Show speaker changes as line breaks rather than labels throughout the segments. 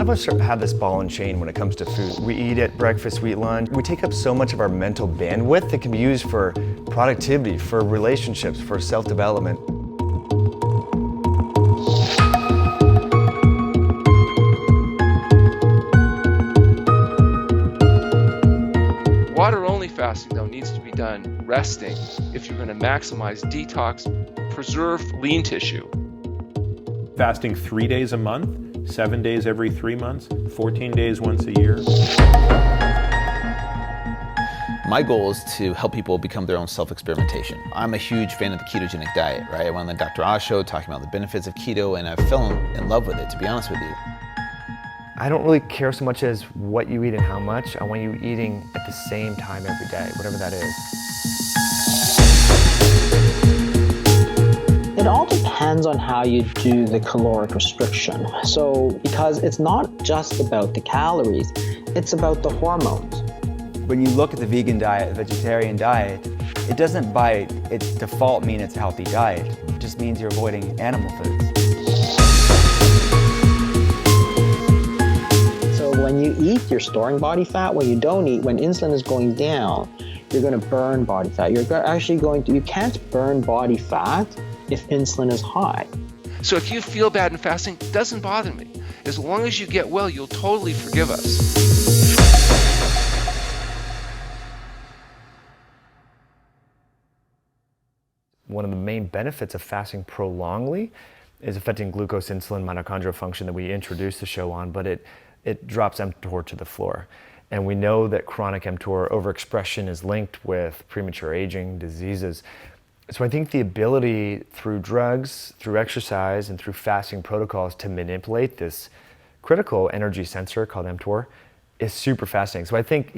lot of us have this ball and chain when it comes to food. We eat at breakfast, we eat lunch. We take up so much of our mental bandwidth that can be used for productivity, for relationships, for self-development.
Water-only fasting, though, needs to be done resting if you're going to maximize detox, preserve lean tissue.
Fasting 3 days a month, 7 days every 3 months, 14 days once a year.
My goal is to help people become their own self-experimentation. I'm a huge fan of the ketogenic diet, right? I went on the Dr. Oz show talking about the benefits of keto, and I fell in love with it, to be honest with you.
I don't really care so much as what you eat and how much. I want you eating at the same time every day, whatever that is.
It all depends on how you do the caloric restriction. So, because it's not just about the calories, it's about the hormones.
When you look at the vegan diet, the vegetarian diet, it doesn't by its default mean it's a healthy diet. It just means you're avoiding animal foods.
When you eat, you're storing body fat. When you don't eat, when insulin is going down, you're going to burn body fat. You can't burn body fat if insulin is high.
So if you feel bad in fasting, it doesn't bother me. As long as you get well, you'll totally forgive us.
One of the main benefits of fasting prolongedly is affecting glucose, insulin, mitochondrial function that we introduced the show on, but it drops mTOR to the floor. And we know that chronic mTOR overexpression is linked with premature aging, diseases. So I think the ability through drugs, through exercise, and through fasting protocols to manipulate this critical energy sensor called mTOR is super fascinating. So I think,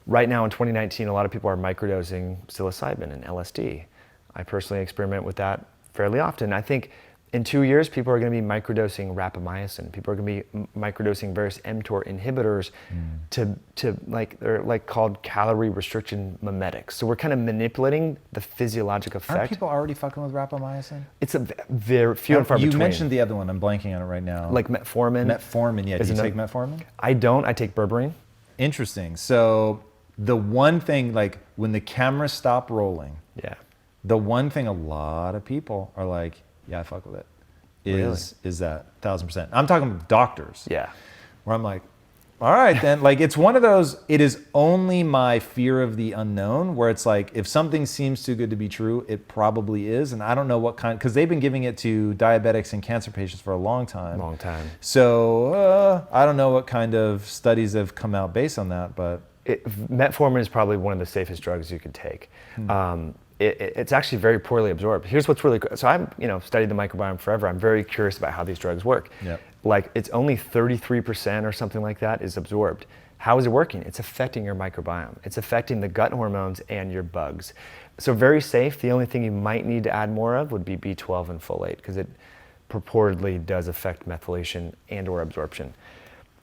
right now in 2019, a lot of people are microdosing psilocybin and LSD. I personally experiment with that fairly often. I think in 2 years, people are going to be microdosing rapamycin. People are going to be microdosing various mTOR inhibitors they're called calorie restriction mimetics. So we're kind of manipulating the physiologic effect.
Aren't people already fucking with rapamycin?
It's a very few and far between.
You mentioned the other one. I'm blanking on it right now.
Like metformin.
Metformin, yeah. Do you take metformin?
I don't. I take berberine.
Interesting. So the one thing, like when the cameras stop rolling,
yeah,
the one thing a lot of people are like, yeah, I fuck with it, is that 1000%. I'm talking doctors.
Yeah.
Where I'm like, all right then, like it's one of those, it is only my fear of the unknown where it's like, if something seems too good to be true, it probably is. And I don't know what kind, because they've been giving it to diabetics and cancer patients for a long time.
Long time.
So I don't know what kind of studies have come out based on that, but.
Metformin is probably one of the safest drugs you could take. It's actually very poorly absorbed. Here's what's really cool. So I've studied the microbiome forever. I'm very curious about how these drugs work.
Yep.
Like it's only 33% or something like that is absorbed. How is it working? It's affecting your microbiome. It's affecting the gut hormones and your bugs. So very safe. The only thing you might need to add more of would be B12 and folate because it purportedly does affect methylation and or absorption.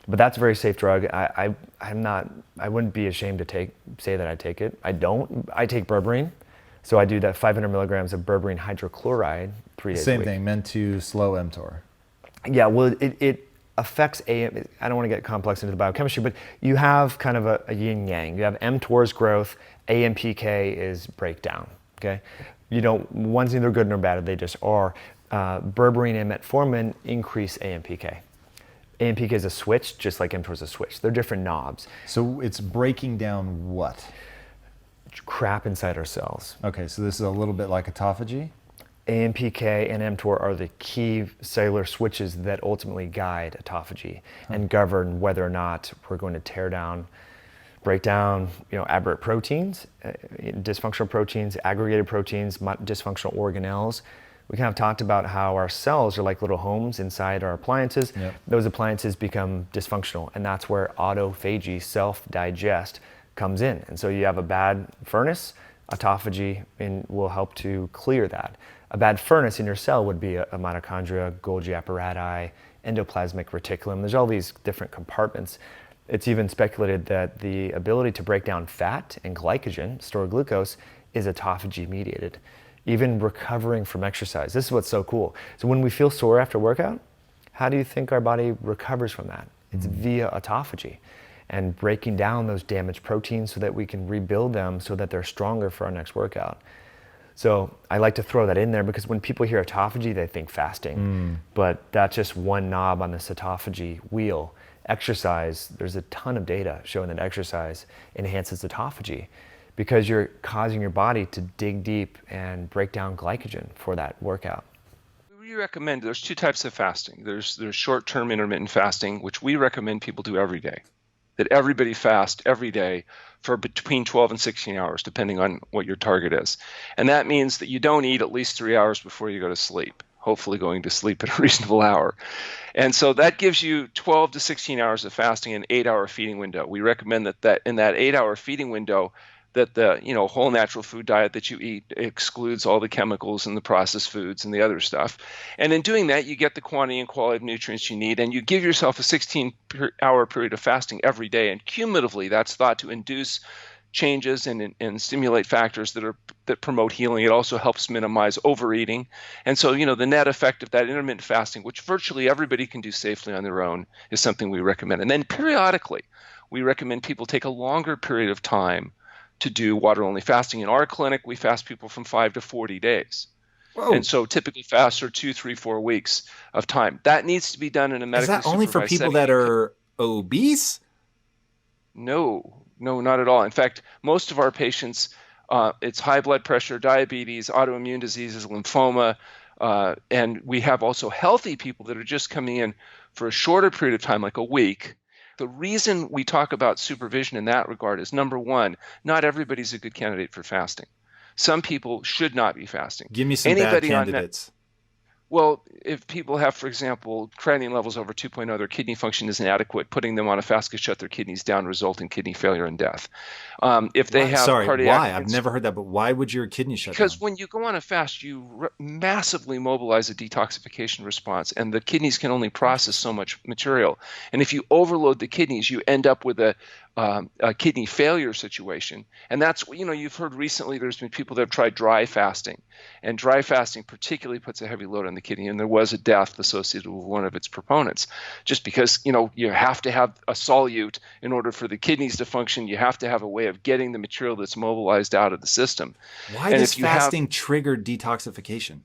But that's a very safe drug. I wouldn't be ashamed to say that I take it. I don't. I take berberine. So I do that 500 milligrams of berberine hydrochloride 3 days a week.
Same thing, meant to slow mTOR.
Yeah, well, it affects I don't want to get complex into the biochemistry, but you have kind of a yin yang. You have mTOR's growth, AMPK is breakdown, okay? One's neither good nor bad, they just are. Berberine and metformin increase AMPK. AMPK is a switch, just like mTOR is a switch. They're different knobs.
So it's breaking down what?
Crap inside our cells.
Okay, so this is a little bit like autophagy?
AMPK and mTOR are the key cellular switches that ultimately guide autophagy and govern whether or not we're going to break down, aberrant proteins, dysfunctional proteins, aggregated proteins, dysfunctional organelles. We kind of talked about how our cells are like little homes inside our appliances.
Yep.
Those appliances become dysfunctional, and that's where autophagy, self-digest, comes in. And so you have a bad furnace, autophagy will help to clear that. A bad furnace in your cell would be a mitochondria, Golgi apparatus, endoplasmic reticulum. There's all these different compartments. It's even speculated that the ability to break down fat and glycogen, store glucose, is autophagy mediated. Even recovering from exercise. This is what's so cool. So when we feel sore after workout, How do you think our body recovers from that? It's via autophagy and breaking down those damaged proteins so that we can rebuild them so that they're stronger for our next workout. So I like to throw that in there because when people hear autophagy, they think fasting, but that's just one knob on this autophagy wheel. Exercise, there's a ton of data showing that exercise enhances autophagy because you're causing your body to dig deep and break down glycogen for that workout.
We recommend, there's two types of fasting. There's short-term intermittent fasting, which we recommend people do every day. That everybody fast every day for between 12 and 16 hours, depending on what your target is. And that means that you don't eat at least 3 hours before you go to sleep, hopefully going to sleep at a reasonable hour. And so that gives you 12 to 16 hours of fasting, an 8-hour feeding window. We recommend that in that 8-hour feeding window, that the whole natural food diet that you eat excludes all the chemicals and the processed foods and the other stuff. And in doing that, you get the quantity and quality of nutrients you need, and you give yourself a 16-hour period of fasting every day. And cumulatively, that's thought to induce changes and stimulate factors that promote healing. It also helps minimize overeating. And so, the net effect of that intermittent fasting, which virtually everybody can do safely on their own, is something we recommend. And then periodically, we recommend people take a longer period of time to do water-only fasting. In our clinic, we fast people from 5 to 40 days. Whoa. And so typically fasts are 2, 3, 4 weeks of time. That needs to be done in a medically supervised setting.
Is that only for people that are obese?
No, not at all. In fact, most of our patients, it's high blood pressure, diabetes, autoimmune diseases, lymphoma, and we have also healthy people that are just coming in for a shorter period of time, like a week. The reason we talk about supervision in that regard is, number one, not everybody's a good candidate for fasting. Some people should not be fasting.
Give me some bad candidates.
Well, if people have, for example, creatinine levels over 2.0, their kidney function is inadequate, putting them on a fast could shut their kidneys down, result in kidney failure and death. If they have cardiac...
Why? I've never heard that, but why would your kidney shut down?
Because when you go on a fast, you massively mobilize a detoxification response, and the kidneys can only process so much material. And if you overload the kidneys, you end up with a kidney failure situation. And that's, you've heard recently there's been people that have tried dry fasting, and dry fasting particularly puts a heavy load on the kidney, and there was a death associated with one of its proponents. Just because, you have to have a solute in order for the kidneys to function, you have to have a way of getting the material that's mobilized out of the system.
Why does fasting trigger detoxification?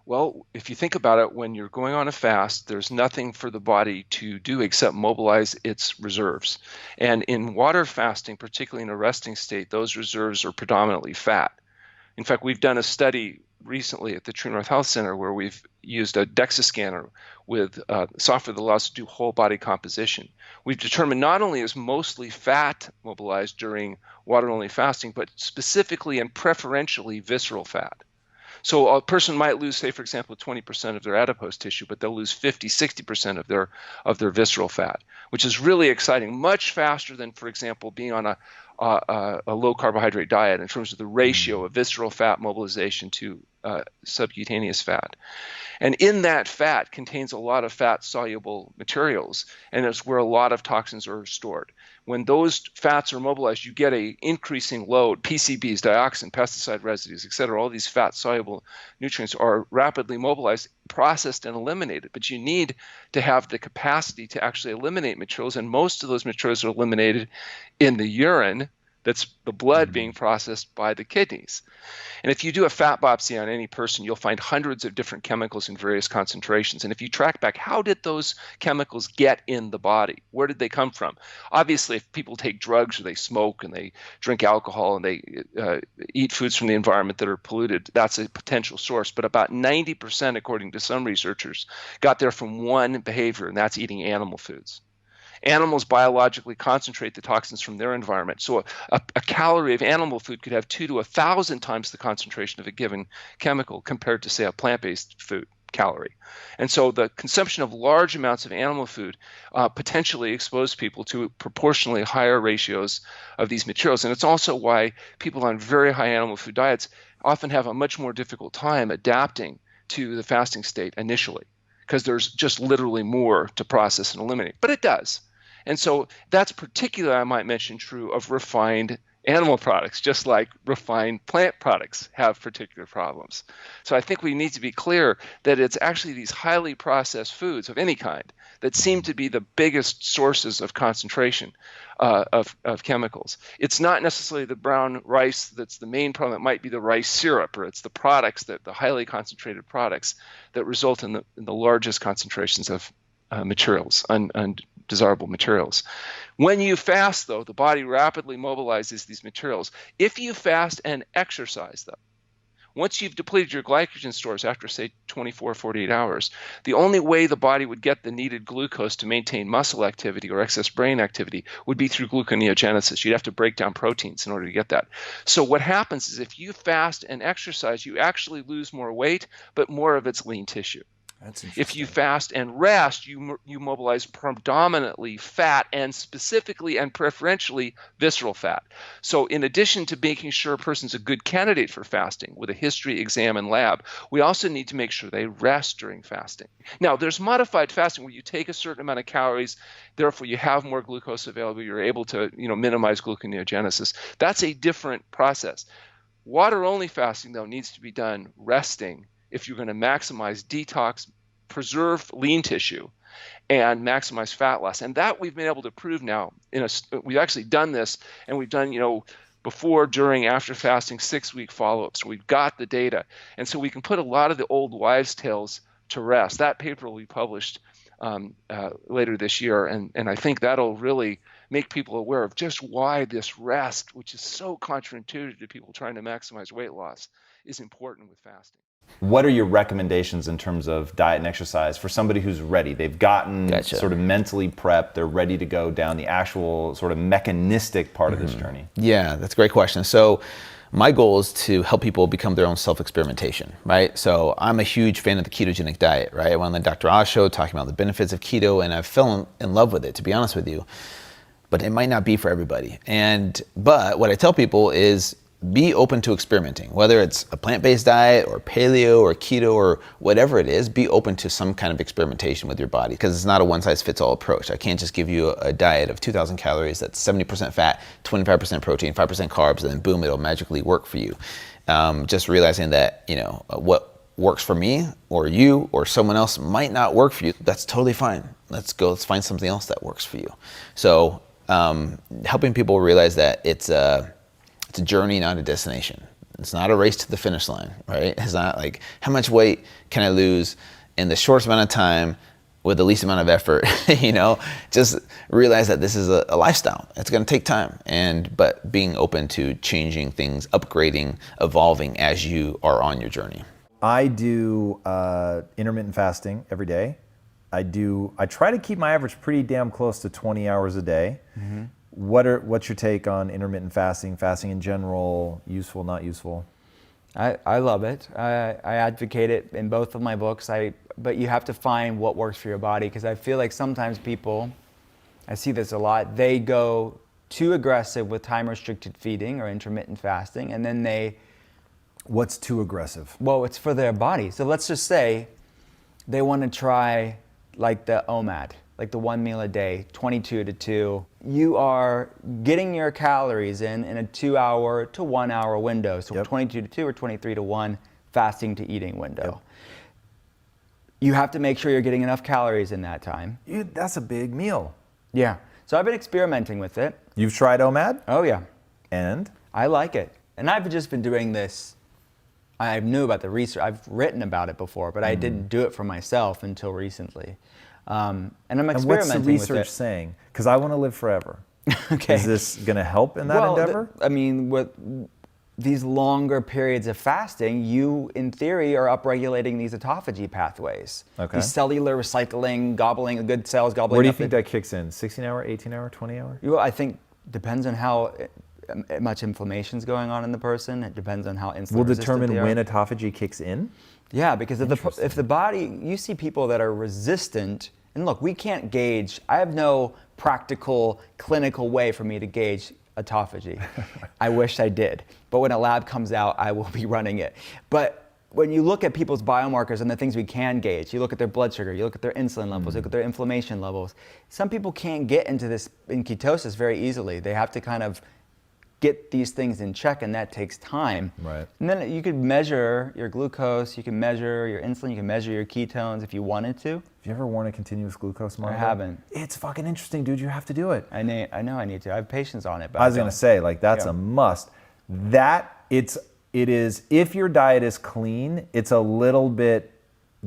Well, if you think about it, when you're going on a fast, there's nothing for the body to do except mobilize its reserves. And in water fasting, particularly in a resting state, those reserves are predominantly fat. In fact, we've done a study recently at the True North Health Center where we've used a DEXA scanner with software that allows us to do whole body composition. We've determined not only is mostly fat mobilized during water-only fasting, but specifically and preferentially visceral fat. So a person might lose, say, for example, 20% of their adipose tissue, but they'll lose 50, 60% of their visceral fat, which is really exciting, much faster than, for example, being on a low carbohydrate diet in terms of the ratio of visceral fat mobilization to subcutaneous fat. And in that fat contains a lot of fat-soluble materials, and it's where a lot of toxins are stored. When those fats are mobilized, you get an increasing load. PCBs, dioxin, pesticide residues, et cetera, all these fat-soluble nutrients are rapidly mobilized, processed, and eliminated. But you need to have the capacity to actually eliminate materials, and most of those materials are eliminated in the urine. That's the blood being processed by the kidneys. And if you do a fat biopsy on any person, you'll find hundreds of different chemicals in various concentrations. And if you track back, how did those chemicals get in the body? Where did they come from? Obviously, if people take drugs or they smoke and they drink alcohol and they eat foods from the environment that are polluted, that's a potential source. But about 90%, according to some researchers, got there from one behavior, and that's eating animal foods. Animals biologically concentrate the toxins from their environment. So a calorie of animal food could have 2 to 1,000 times the concentration of a given chemical compared to, say, a plant-based food calorie. And so the consumption of large amounts of animal food potentially expose people to proportionally higher ratios of these materials. And it's also why people on very high animal food diets often have a much more difficult time adapting to the fasting state initially, because there's just literally more to process and eliminate. But it does. And so that's particularly, I might mention, true of refined animal products, just like refined plant products have particular problems. So I think we need to be clear that it's actually these highly processed foods of any kind that seem to be the biggest sources of concentration of chemicals. It's not necessarily the brown rice that's the main problem. It might be the rice syrup, or it's the products, that the highly concentrated products that result in the largest concentrations of materials, undesirable materials. When you fast, though, the body rapidly mobilizes these materials. If you fast and exercise, though, once you've depleted your glycogen stores after, say, 24, 48 hours, the only way the body would get the needed glucose to maintain muscle activity or excess brain activity would be through gluconeogenesis. You'd have to break down proteins in order to get that. So what happens is if you fast and exercise, you actually lose more weight, but more of it's lean tissue.
That's
If you fast and rest, you mobilize predominantly fat, and specifically and preferentially visceral fat. So in addition to making sure a person's a good candidate for fasting with a history, exam, and lab, we also need to make sure they rest during fasting. Now, there's modified fasting where you take a certain amount of calories, therefore you have more glucose available, you're able to minimize gluconeogenesis. That's a different process. Water-only fasting, though, needs to be done resting if you're going to maximize detox, preserve lean tissue, and maximize fat loss. And that we've been able to prove now. We've actually done this, and we've done, before, during, after fasting, 6-week follow-ups. So we've got the data. And so we can put a lot of the old wives' tales to rest. That paper will be published later this year, and I think that'll really make people aware of just why this rest, which is so counterintuitive to people trying to maximize weight loss, is important with fasting.
What are your recommendations in terms of diet and exercise for somebody who's ready? They've gotten sort of mentally prepped, they're ready to go down the actual sort of mechanistic part of this journey.
Yeah, that's a great question. So my goal is to help people become their own self-experimentation, right? So I'm a huge fan of the ketogenic diet, right? I went on the Dr. Oz show talking about the benefits of keto, and I fell in love with it, to be honest with you. But it might not be for everybody. But what I tell people is, be open to experimenting, whether it's a plant-based diet or paleo or keto or whatever it is. Be open to some kind of experimentation with your body, because it's not a one-size-fits-all approach. I can't just give you a diet of 2,000 calories that's 70% fat, 25% protein, 5% carbs, and then boom, it'll magically work for you. Just realizing that what works for me or you or someone else might not work for you. That's totally fine. Let's find something else that works for you. So helping people realize that it's a journey, not a destination. It's not a race to the finish line, right? It's not like, how much weight can I lose in the shortest amount of time with the least amount of effort? Just realize that this is a lifestyle. It's going to take time, but being open to changing things, upgrading, evolving as you are on your journey.
I do intermittent fasting every day. I try to keep my average pretty damn close to 20 hours a day. Mm-hmm. What's your take on intermittent fasting in general, useful, not useful?
I love it. I advocate it in both of my books. But you have to find what works for your body, because I feel like sometimes people, I see this a lot, they go too aggressive with time-restricted feeding or intermittent fasting, and then
What's too aggressive?
Well, it's for their body. So let's just say they want to try like the OMAD, like the 1 meal a day, 22 to 2. You are getting your calories in a 2 hour to 1 hour window. So 22 to 2 or 23 to 1 fasting to eating window. You have to make sure you're getting enough calories in that time.
That's a big meal.
Yeah. So I've been experimenting with it.
You've tried OMAD?
Oh yeah.
And?
I like it. And I've just been doing this. I knew about the research. I've written about it before, but I didn't do it for myself until recently. And I'm experimenting with it.
And what's the research saying? Because I want to live forever.
Okay.
Is this going to help in that endeavor?
With these longer periods of fasting, you, in theory, are upregulating these autophagy pathways. Okay. These cellular recycling, gobbling the good cells, gobbling.
Where do you think that kicks in? 16 hour, 18 hour, 20 hour?
I think depends on how much inflammation is going on in the person. It depends on how insulin
will determine when autophagy kicks in?
Yeah, because if the body, you see people that are resistant, and look, we can't gauge, I have no practical clinical way for me to gauge autophagy. I wish I did. But when a lab comes out, I will be running it. But when you look at people's biomarkers and the things we can gauge, you look at their blood sugar, you look at their insulin levels, you look at their inflammation levels. Some people can't get into this in ketosis very easily. They have to kind of get these things in check, and that takes time.
Right.
And then you could measure your glucose, you can measure your insulin, you can measure your ketones if you wanted to.
Have you ever worn a continuous glucose monitor?
I haven't.
It's fucking interesting, dude. You have to do it.
I know I need to. I have patients on it. But
I was gonna say, like, that's a must. It is, if your diet is clean, it's a little bit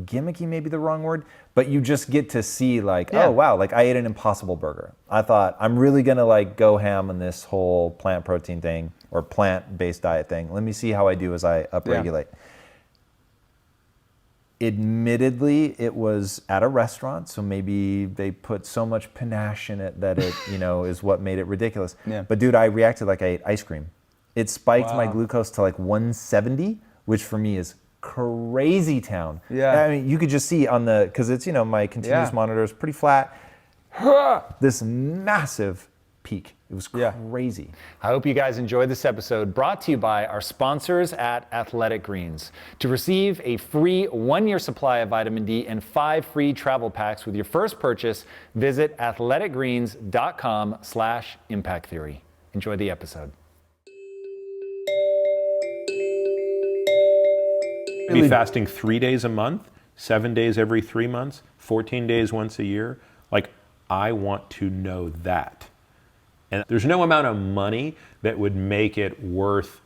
gimmicky, maybe the wrong word, but you just get to see like, oh wow, like I ate an Impossible Burger. I thought I'm really gonna like go ham on this whole plant protein thing or plant-based diet thing. Let me see how I do as I upregulate. Admittedly, it was at a restaurant, so maybe they put so much panache in it that it, you know, is what made it ridiculous.
Yeah.
But dude, I reacted like I ate ice cream. It spiked my glucose to like 170, which for me is crazy town.
Yeah.
I mean, you could just see on the, because it's, you know, my continuous monitor is pretty flat. This massive peak. It was crazy.
I hope you guys enjoyed this episode, brought to you by our sponsors at Athletic Greens. To receive a free 1-year supply of vitamin D and 5 free travel packs with your first purchase, visit athleticgreens.com/impact theory. Enjoy the episode.
Be fasting 3 days a month, 7 days every 3 months, 14 days once a year. Like, I want to know that. And there's no amount of money that would make it worth,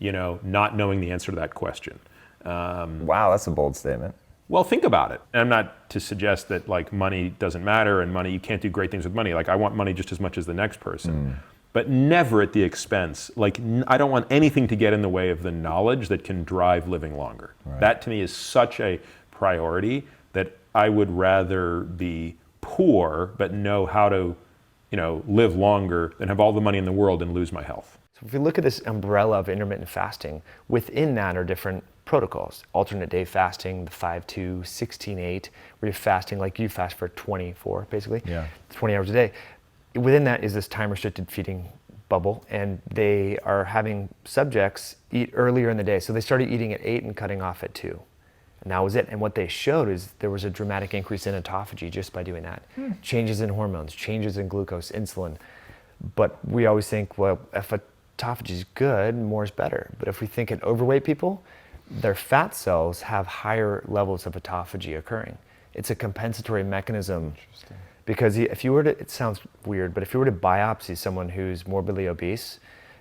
you know, not knowing the answer to that question.
Wow, that's a bold statement.
Well, think about it. And I'm not to suggest that like money doesn't matter and money, you can't do great things with money. Like I want money just as much as the next person. But never at the expense. Like I don't want anything to get in the way of the knowledge that can drive living longer. Right. That to me is such a priority that I would rather be poor but know how to, you know, live longer than have all the money in the world and lose my health.
So if you look at this umbrella of intermittent fasting, within that are different protocols. Alternate day fasting, the 5-2, 16-8, where you're fasting like you fast for 24, basically, 20 hours a day. Within that is this time-restricted feeding bubble, and they are having subjects eat earlier in the day. So they started eating at 8 and cutting off at 2. And that was it. And what they showed is there was a dramatic increase in autophagy just by doing that. Changes in hormones, changes in glucose, insulin. But we always think, well, if autophagy is good, more is better. But if we think in overweight people, their fat cells have higher levels of autophagy occurring. It's a compensatory mechanism. Because if you were to, it sounds weird, but if you were to biopsy someone who's morbidly obese,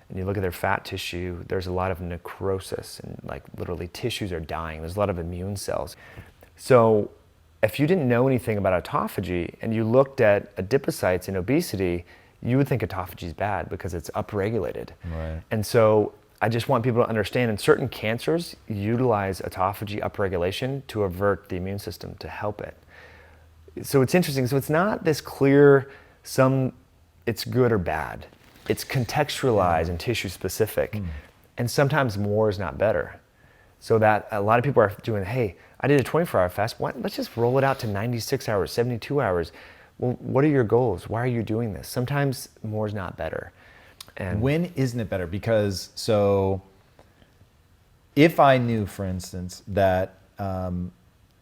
and you look at their fat tissue, there's a lot of necrosis, and like literally tissues are dying. There's a lot of immune cells. So if you didn't know anything about autophagy and you looked at adipocytes in obesity, you would think autophagy is bad because it's upregulated.
Right.
And so I just want people to understand, in certain cancers, utilize autophagy upregulation to avert the immune system, to help it. So it's interesting. So it's not this clear, it's good or bad. It's contextualized and tissue specific. And sometimes more is not better. So that a lot of people are doing, hey, I did a 24-hour fast. Let's just roll it out to 96 hours, 72 hours. Well, what are your goals? Why are you doing this? Sometimes more is not better. And
when isn't it better? Because so if I knew, for instance, that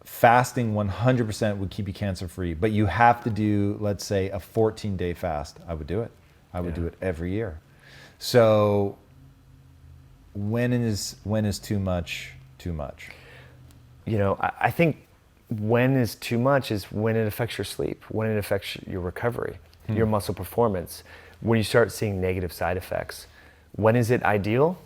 fasting 100% would keep you cancer free, but you have to do, let's say, a 14-day fast, I would do it. I would do it every year. So when is too much too much?
You know, I think when is too much is when it affects your sleep, when it affects your recovery, your muscle performance, when you start seeing negative side effects. When is it ideal?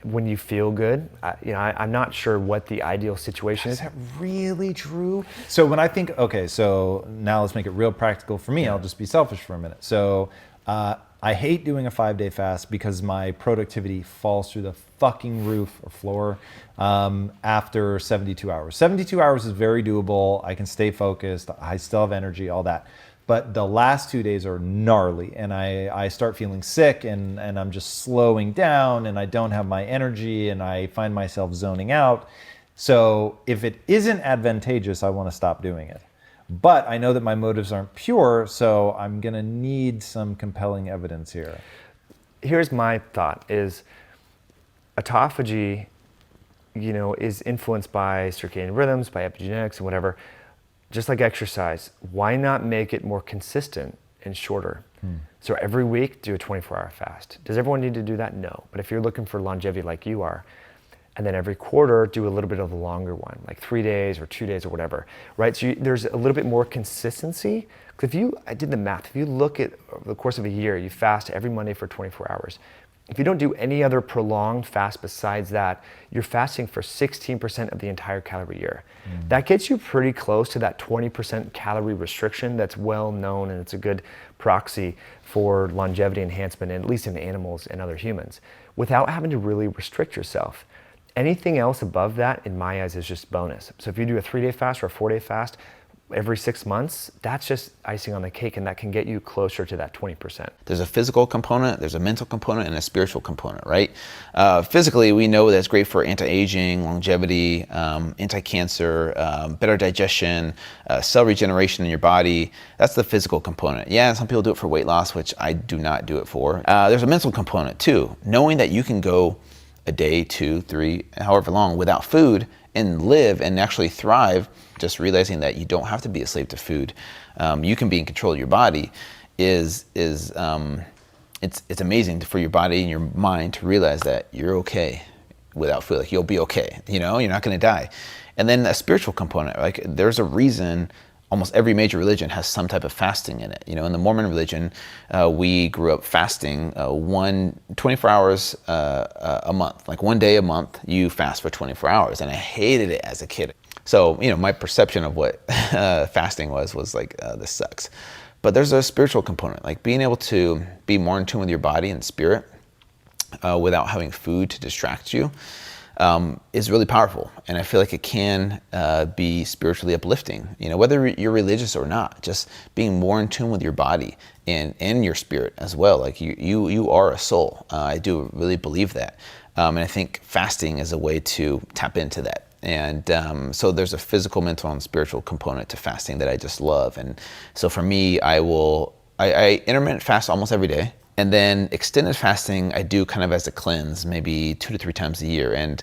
When you feel good. I'm not sure what the ideal situation is.
Is that really true? So when I think, okay, so now let's make it real practical for me. I'll just be selfish for a minute. So I hate doing a 5-day fast because my productivity falls through the fucking roof or floor after 72 hours. 72 hours is very doable. I can stay focused. I still have energy, all that. But the last 2 days are gnarly, and I start feeling sick, and I'm just slowing down, and I don't have my energy, and I find myself zoning out. So if it isn't advantageous, I want to stop doing it. But I know that my motives aren't pure, so I'm going to need some compelling evidence here.
Here's my thought is autophagy, is influenced by circadian rhythms, by epigenetics and whatever. Just like exercise, why not make it more consistent and shorter. So every week, do a 24-hour fast. Does everyone need to do that? No. But if you're looking for longevity like you are, and then every quarter, do a little bit of a longer one, like 3 days or 2 days or whatever, right? So there's a little bit more consistency. Because I did the math, if you look at over the course of a year, you fast every Monday for 24 hours. If you don't do any other prolonged fast besides that, you're fasting for 16% of the entire calorie year. That gets you pretty close to that 20% calorie restriction that's well known, and it's a good proxy for longevity enhancement, at least in animals and other humans, without having to really restrict yourself. Anything else above that, in my eyes, is just bonus. So if you do a 3-day fast or a 4-day fast every 6 months, that's just icing on the cake, and that can get you closer to that 20%.
There's a physical component, there's a mental component, and a spiritual component, right? Physically, we know that's great for anti-aging, longevity, anti-cancer, better digestion, cell regeneration in your body. That's the physical component. Yeah, some people do it for weight loss, which I do not do it for. There's a mental component too. Knowing that you can go a day, 2, 3, however long without food and live and actually thrive, just realizing that you don't have to be a slave to food. You can be in control of your body it's amazing for your body and your mind to realize that you're okay without food. Like, you'll be okay, you're not gonna die. And then a spiritual component, like there's a reason almost every major religion has some type of fasting in it. In the Mormon religion, we grew up fasting 24 hours a month. Like 1 day a month, you fast for 24 hours. And I hated it as a kid. So, my perception of what fasting was like, this sucks. But there's a spiritual component, like being able to be more in tune with your body and spirit without having food to distract you. Is really powerful, and I feel like it can be spiritually uplifting. Whether you're religious or not, just being more in tune with your body and your spirit as well. Like you are a soul. I do really believe that, and I think fasting is a way to tap into that. And so there's a physical, mental, and spiritual component to fasting that I just love. And so for me, I intermittent fast almost every day. And then extended fasting, I do kind of as a cleanse, maybe 2 to 3 times a year. And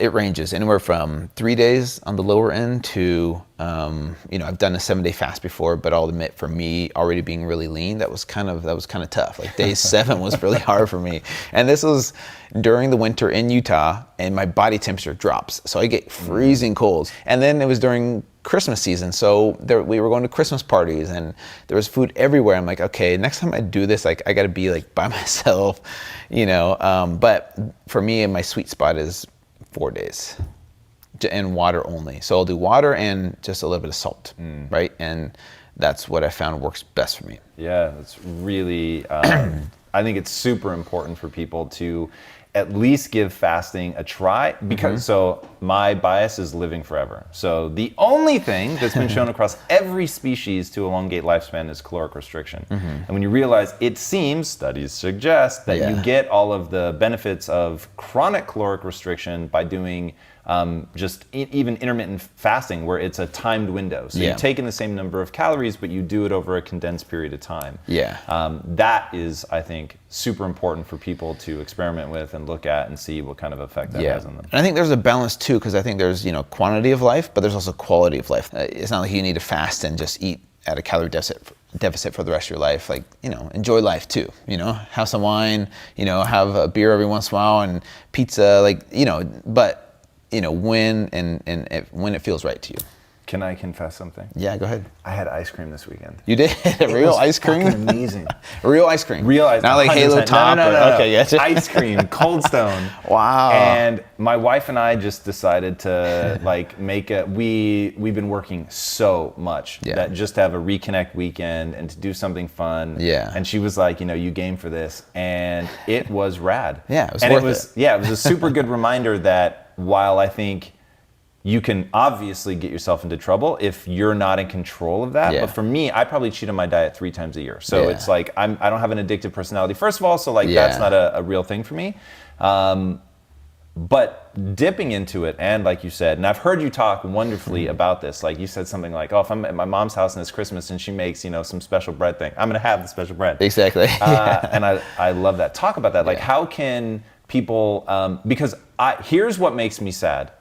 it ranges anywhere from 3 days on the lower end to, I've done a 7-day fast before, but I'll admit for me, already being really lean, that was kind of tough. Like day 7 was really hard for me. And this was during the winter in Utah, and my body temperature drops. So I get freezing cold. And then it was during Christmas season, so we were going to Christmas parties and there was food everywhere. I'm like, okay, next time I do this, like I gotta be like by myself, but for me, my sweet spot is 4 days and water only. So I'll do water and just a little bit of salt, right? And that's what I found works best for me.
Yeah, that's really, I think it's super important for people to at least give fasting a try, because so my bias is living forever. So the only thing that's been shown across every species to elongate lifespan is caloric restriction. And when you realize, it seems, studies suggest that you get all of the benefits of chronic caloric restriction by doing just even intermittent fasting, where it's a timed window. So you're taking the same number of calories, but you do it over a condensed period of time. That is, I think, super important for people to experiment with and look at and see what kind of effect that has on them.
And I think there's a balance too, because I think there's quantity of life, but there's also quality of life. It's not like you need to fast and just eat at a calorie deficit for the rest of your life. Like, enjoy life too. Have some wine. Have a beer every once in a while, and pizza. But when when it feels right to you.
Can I confess something?
Yeah, go ahead.
I had ice cream this weekend.
You did? Real ice cream?
Amazing.
Real ice cream.
Real ice cream.
Not like Halo Top.
No.
Okay, gotcha.
Ice cream, Cold Stone.
Wow.
And my wife and I just decided to we've been working so much that just to have a reconnect weekend and to do something fun.
Yeah.
And she was like, you game for this, and it was rad.
Yeah, it was
worth
it.
Yeah, it was a super good reminder that while I think you can obviously get yourself into trouble if you're not in control of that. But for me, I probably cheat on my diet 3 times a year. So it's like, I don't have an addictive personality, first of all, so that's not a real thing for me. But dipping into it, and like you said, and I've heard you talk wonderfully about this, like you said something like, if I'm at my mom's house and it's Christmas and she makes, some special bread thing, I'm gonna have the special bread.
Exactly.
And I love that. Talk about that. Like, how can people, because here's what makes me sad.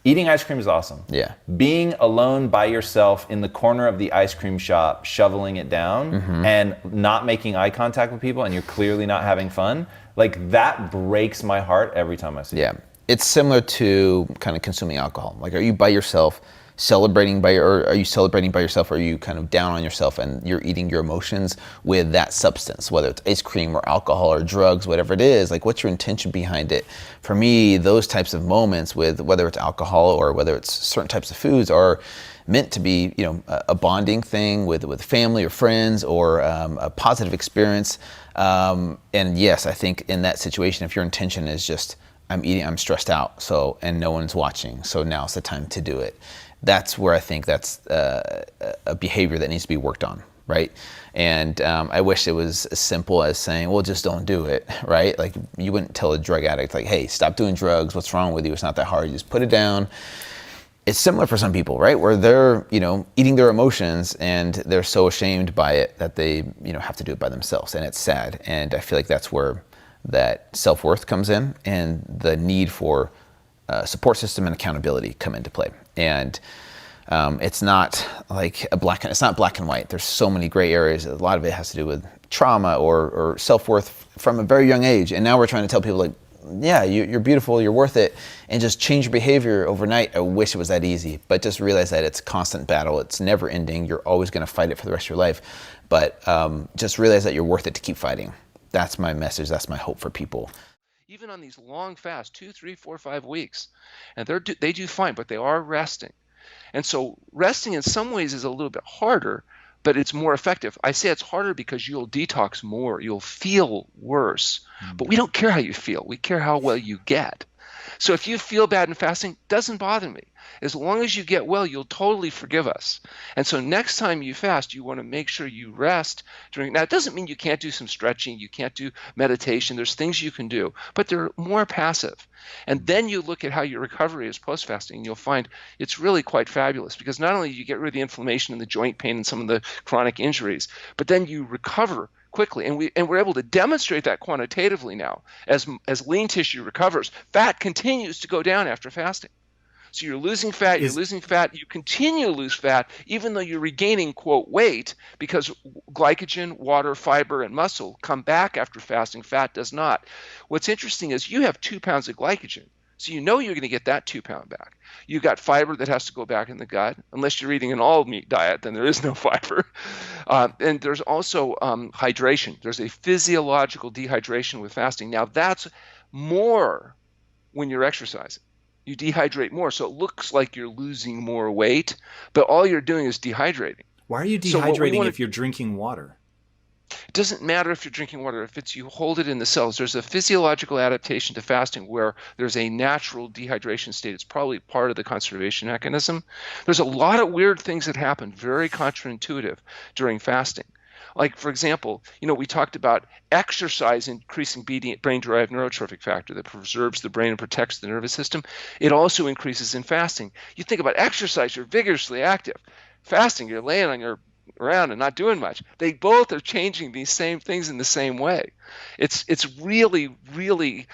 Eating ice cream is awesome.
Yeah.
Being alone by yourself in the corner of the ice cream shop, shoveling it down and not making eye contact with people, and you're clearly not having fun, like that breaks my heart every time I see it.
Yeah. It's similar to kind of consuming alcohol. Like, are you by yourself, celebrating by or are you celebrating by yourself, or are you kind of down on yourself and you're eating your emotions with that substance, whether it's ice cream or alcohol or drugs, whatever it is? Like, what's your intention behind it? For me, those types of moments, with whether it's alcohol or whether it's certain types of foods, are meant to be, you know, a bonding thing with family or friends, or a positive experience. And yes, I think in that situation, if your intention is just, I'm stressed out, so, and no one's watching, so now's the time to do it. That's where I think that's a behavior that needs to be worked on, right? And I wish it was as simple as saying, well, just don't do it, right? Like, you wouldn't tell a drug addict, like, hey, stop doing drugs, what's wrong with you? It's not that hard, you just put it down. It's similar for some people, right? Where they're, you know, eating their emotions and they're so ashamed by it that they, you know, have to do it by themselves, and it's sad. And I feel like that's where that self-worth comes in, and the need for support system and accountability come into play. And it's not like it's not black and white. There's so many gray areas. A lot of it has to do with trauma or self-worth from a very young age. And now we're trying to tell people, like, yeah, you're beautiful, you're worth it, and just change your behavior overnight. I wish it was that easy, but just realize that it's a constant battle. It's never ending. You're always going to fight it for the rest of your life. But just realize that you're worth it to keep fighting. That's my message. That's my hope for people.
Even on these long fasts, 2, 3, 4, 5 weeks, and they do fine, but they are resting. And so resting in some ways is a little bit harder, but it's more effective. I say it's harder because you'll detox more, you'll feel worse, but we don't care how you feel. We care how well you get. So if you feel bad in fasting, doesn't bother me. As long as you get well, you'll totally forgive us. And so next time you fast, you want to make sure you rest during. Now, it doesn't mean you can't do some stretching, you can't do meditation. There's things you can do, but they're more passive. And then you look at how your recovery is post-fasting, and you'll find it's really quite fabulous, because not only do you get rid of the inflammation and the joint pain and some of the chronic injuries, but then you recover quickly, and we're able to demonstrate that quantitatively now. As lean tissue recovers, fat continues to go down after fasting. So you're losing fat, you continue to lose fat, even though you're regaining, quote, weight, because glycogen, water, fiber, and muscle come back after fasting. Fat does not. What's interesting is you have 2 pounds of glycogen. So you know you're going to get that 2 pound back. You got fiber that has to go back in the gut. Unless you're eating an all meat diet, then there is no fiber. And there's also hydration. There's a physiological dehydration with fasting. Now that's more when you're exercising. You dehydrate more, so it looks like you're losing more weight, but all you're doing is dehydrating.
Why are you dehydrating if you're drinking water?
It doesn't matter if you're drinking water. If it's you hold it in the cells, there's a physiological adaptation to fasting where there's a natural dehydration state. It's probably part of the conservation mechanism. There's a lot of weird things that happen, very counterintuitive during fasting. Like, for example, we talked about exercise increasing brain-derived neurotrophic factor that preserves the brain and protects the nervous system. It also increases in fasting. You think about exercise, you're vigorously active. Fasting, you're laying on your around and not doing much. They both are changing these same things in the same way. It's really, really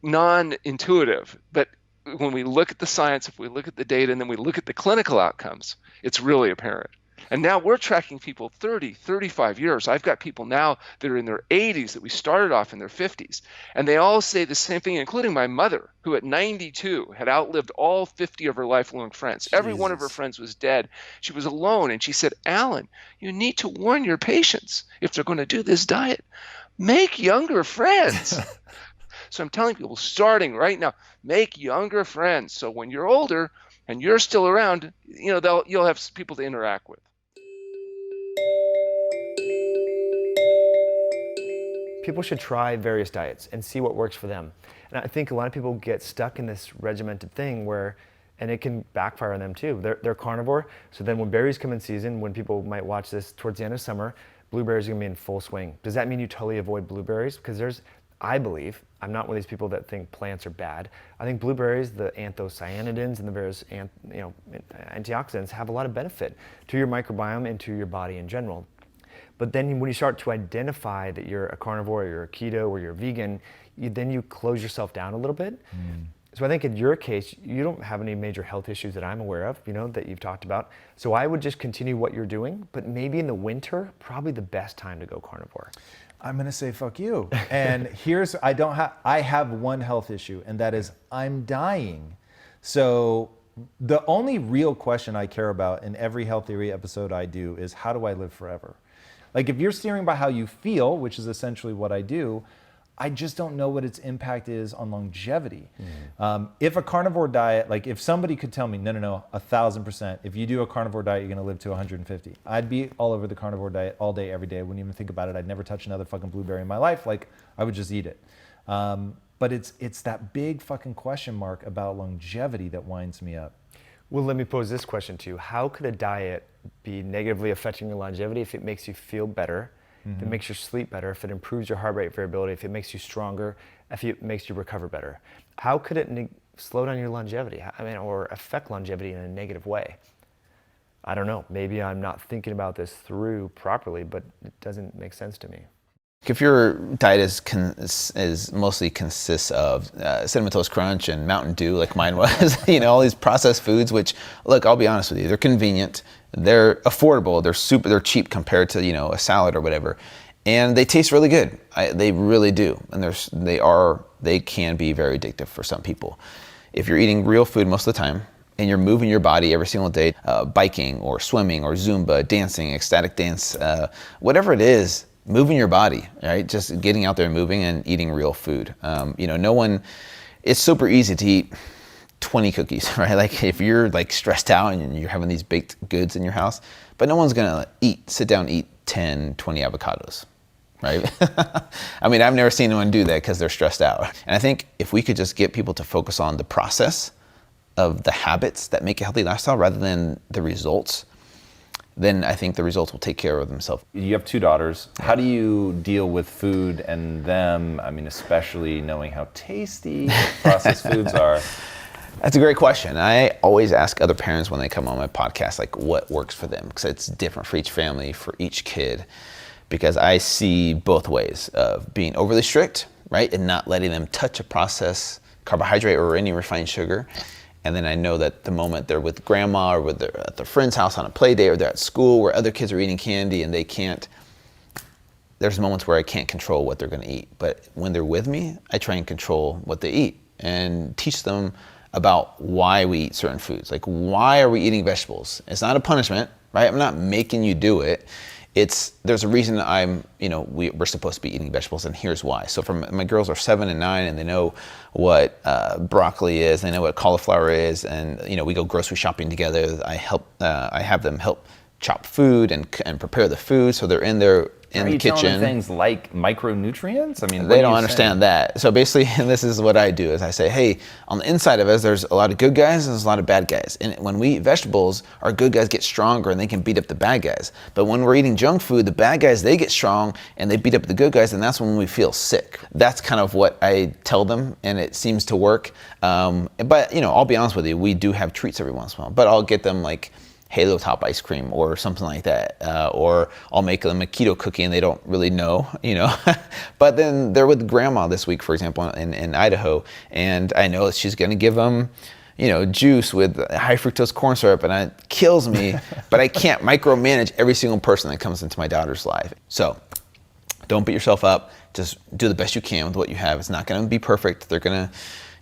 non-intuitive. But when we look at the science, if we look at the data, and then we look at the clinical outcomes, it's really apparent. And now we're tracking people 30, 35 years. I've got people now that are in their 80s that we started off in their 50s. And they all say the same thing, including my mother, who at 92 had outlived all 50 of her lifelong friends. Jesus. Every one of her friends was dead. She was alone. And she said, Alan, you need to warn your patients if they're going to do this diet. Make younger friends. So I'm telling people, starting right now, make younger friends. So when you're older and you're still around, you'll have people to interact with.
People should try various diets and see what works for them. And I think a lot of people get stuck in this regimented thing and it can backfire on them too. They're carnivore, so then when berries come in season, when people might watch this towards the end of summer, blueberries are gonna be in full swing. Does that mean you totally avoid blueberries? Because I believe, I'm not one of these people that think plants are bad. I think blueberries, the anthocyanidins and the various antioxidants have a lot of benefit to your microbiome and to your body in general. But then when you start to identify that you're a carnivore, or you're a keto, or you're a vegan, then you close yourself down a little bit. So I think in your case, you don't have any major health issues that I'm aware of, that you've talked about. So I would just continue what you're doing, but maybe in the winter, probably the best time to go carnivore.
I'm gonna say fuck you. And I have one health issue, and that is I'm dying. So the only real question I care about in every Health Theory episode I do is how do I live forever? Like if you're steering by how you feel, which is essentially what I do, I just don't know what its impact is on longevity. If a carnivore diet, like if somebody could tell me, no, 1,000%, if you do a carnivore diet, you're gonna live to 150. I'd be all over the carnivore diet all day, every day. I wouldn't even think about it. I'd never touch another fucking blueberry in my life. Like I would just eat it. But it's that big fucking question mark about longevity that winds me up.
Well, let me pose this question to you. How could a diet be negatively affecting your longevity if it makes you feel better, if it makes you sleep better, if it improves your heart rate variability, if it makes you stronger, if it makes you recover better? How could it slow down your longevity? Or affect longevity in a negative way? I don't know. Maybe I'm not thinking about this through properly, but it doesn't make sense to me.
If your diet is mostly consists of Cinnamon Toast Crunch and Mountain Dew, like mine was, all these processed foods, which, look, I'll be honest with you, they're convenient, they're affordable, they're cheap compared to a salad or whatever, and they taste really good. They really do, and they can be very addictive for some people. If you're eating real food most of the time, and you're moving your body every single day, biking or swimming or Zumba, dancing, ecstatic dance, whatever it is. Moving your body, right? Just getting out there and moving and eating real food. It's super easy to eat 20 cookies, right? Like if you're like stressed out and you're having these baked goods in your house, but no one's gonna sit down and eat 10, 20 avocados, right? I've never seen anyone do that because they're stressed out. And I think if we could just get people to focus on the process of the habits that make a healthy lifestyle rather than the results, then I think the results will take care of themselves.
You have 2 daughters. How do you deal with food and them? especially knowing how tasty processed foods are.
That's a great question. I always ask other parents when they come on my podcast, like what works for them, because it's different for each family, for each kid, because I see both ways of being overly strict, right, and not letting them touch a processed carbohydrate or any refined sugar. And then I know that the moment they're with grandma or they're at their friend's house on a play day or they're at school where other kids are eating candy and there's moments where I can't control what they're gonna eat. But when they're with me, I try and control what they eat and teach them about why we eat certain foods. Like, why are we eating vegetables? It's not a punishment, right? I'm not making you do it. There's a reason we're supposed to be eating vegetables, and here's why. So my girls are 7 and 9, and they know what broccoli is, they know what cauliflower is, and we go grocery shopping together. I have them help chop food and prepare the food, so they're in there in the kitchen.
Are you telling them things like micronutrients?
They don't understand that. So basically, this is what I do: is I say, hey, on the inside of us, there's a lot of good guys and there's a lot of bad guys. And when we eat vegetables, our good guys get stronger and they can beat up the bad guys. But when we're eating junk food, the bad guys, they get strong and they beat up the good guys, and that's when we feel sick. That's kind of what I tell them, and it seems to work. But I'll be honest with you, we do have treats every once in a while. But I'll get them like Halo Top ice cream or something like that, or I'll make them a keto cookie and they don't really know, But then they're with grandma this week, for example, in Idaho, and I know that she's gonna give them, juice with high fructose corn syrup, and it kills me, but I can't micromanage every single person that comes into my daughter's life. So don't beat yourself up. Just do the best you can with what you have. It's not gonna be perfect. They're gonna,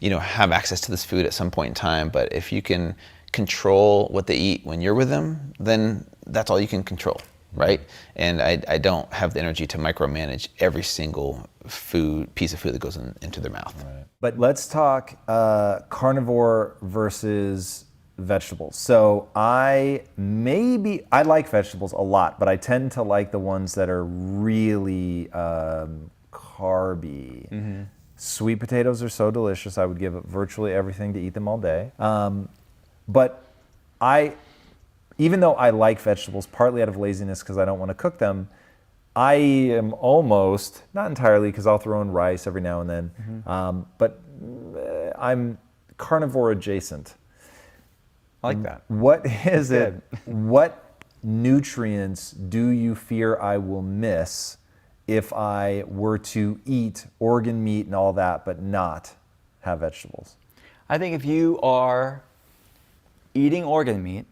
have access to this food at some point in time, but if you can control what they eat when you're with them, then that's all you can control, right? And I don't have the energy to micromanage every single piece of food that goes into their mouth.
Right. But let's talk carnivore versus vegetables. So I like vegetables a lot, but I tend to like the ones that are really carby. Mm-hmm. Sweet potatoes are so delicious. I would give up virtually everything to eat them all day. But even though I like vegetables, partly out of laziness because I don't want to cook them, I am almost, not entirely because I'll throw in rice every now and then, but I'm carnivore adjacent.
I like that.
What is it? What nutrients do you fear I will miss if I were to eat organ meat and all that, but not have vegetables?
I think if you are eating organ meat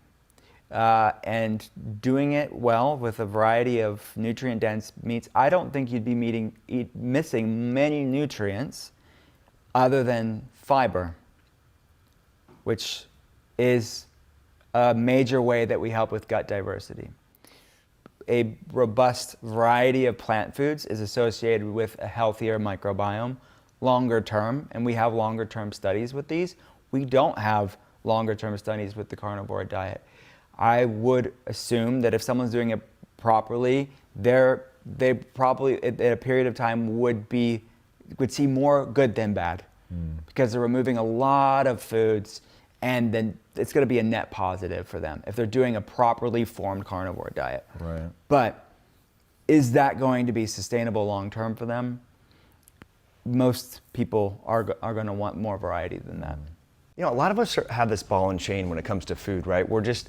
and doing it well with a variety of nutrient-dense meats, I don't think you'd be missing many nutrients other than fiber, which is a major way that we help with gut diversity. A robust variety of plant foods is associated with a healthier microbiome longer term, and we have longer term studies with these. We don't have longer term studies with the carnivore diet. I would assume that if someone's doing it properly, they probably at a period of time would see more good than bad, because they're removing a lot of foods, and then it's going to be a net positive for them if they're doing a properly formed carnivore diet.
Right.
But is that going to be sustainable long term for them? Most people are going to want more variety than that.
You know, a lot of us have this ball and chain when it comes to food, right? We're just,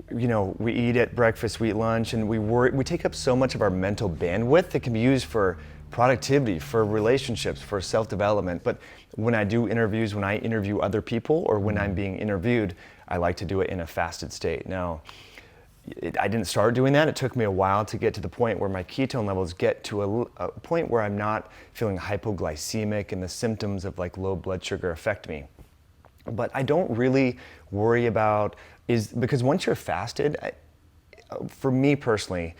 you know, we eat at breakfast, we eat lunch, and we take up so much of our mental bandwidth that can be used for productivity, for relationships, for self-development. But when I do interviews, when I interview other people, or when I'm being interviewed, I like to do it in a fasted state. Now, I didn't start doing that. It took me a while to get to the point where my ketone levels get to a point where I'm not feeling hypoglycemic and the symptoms of like low blood sugar affect me. But I don't really worry about because once you're fasted, for me personally,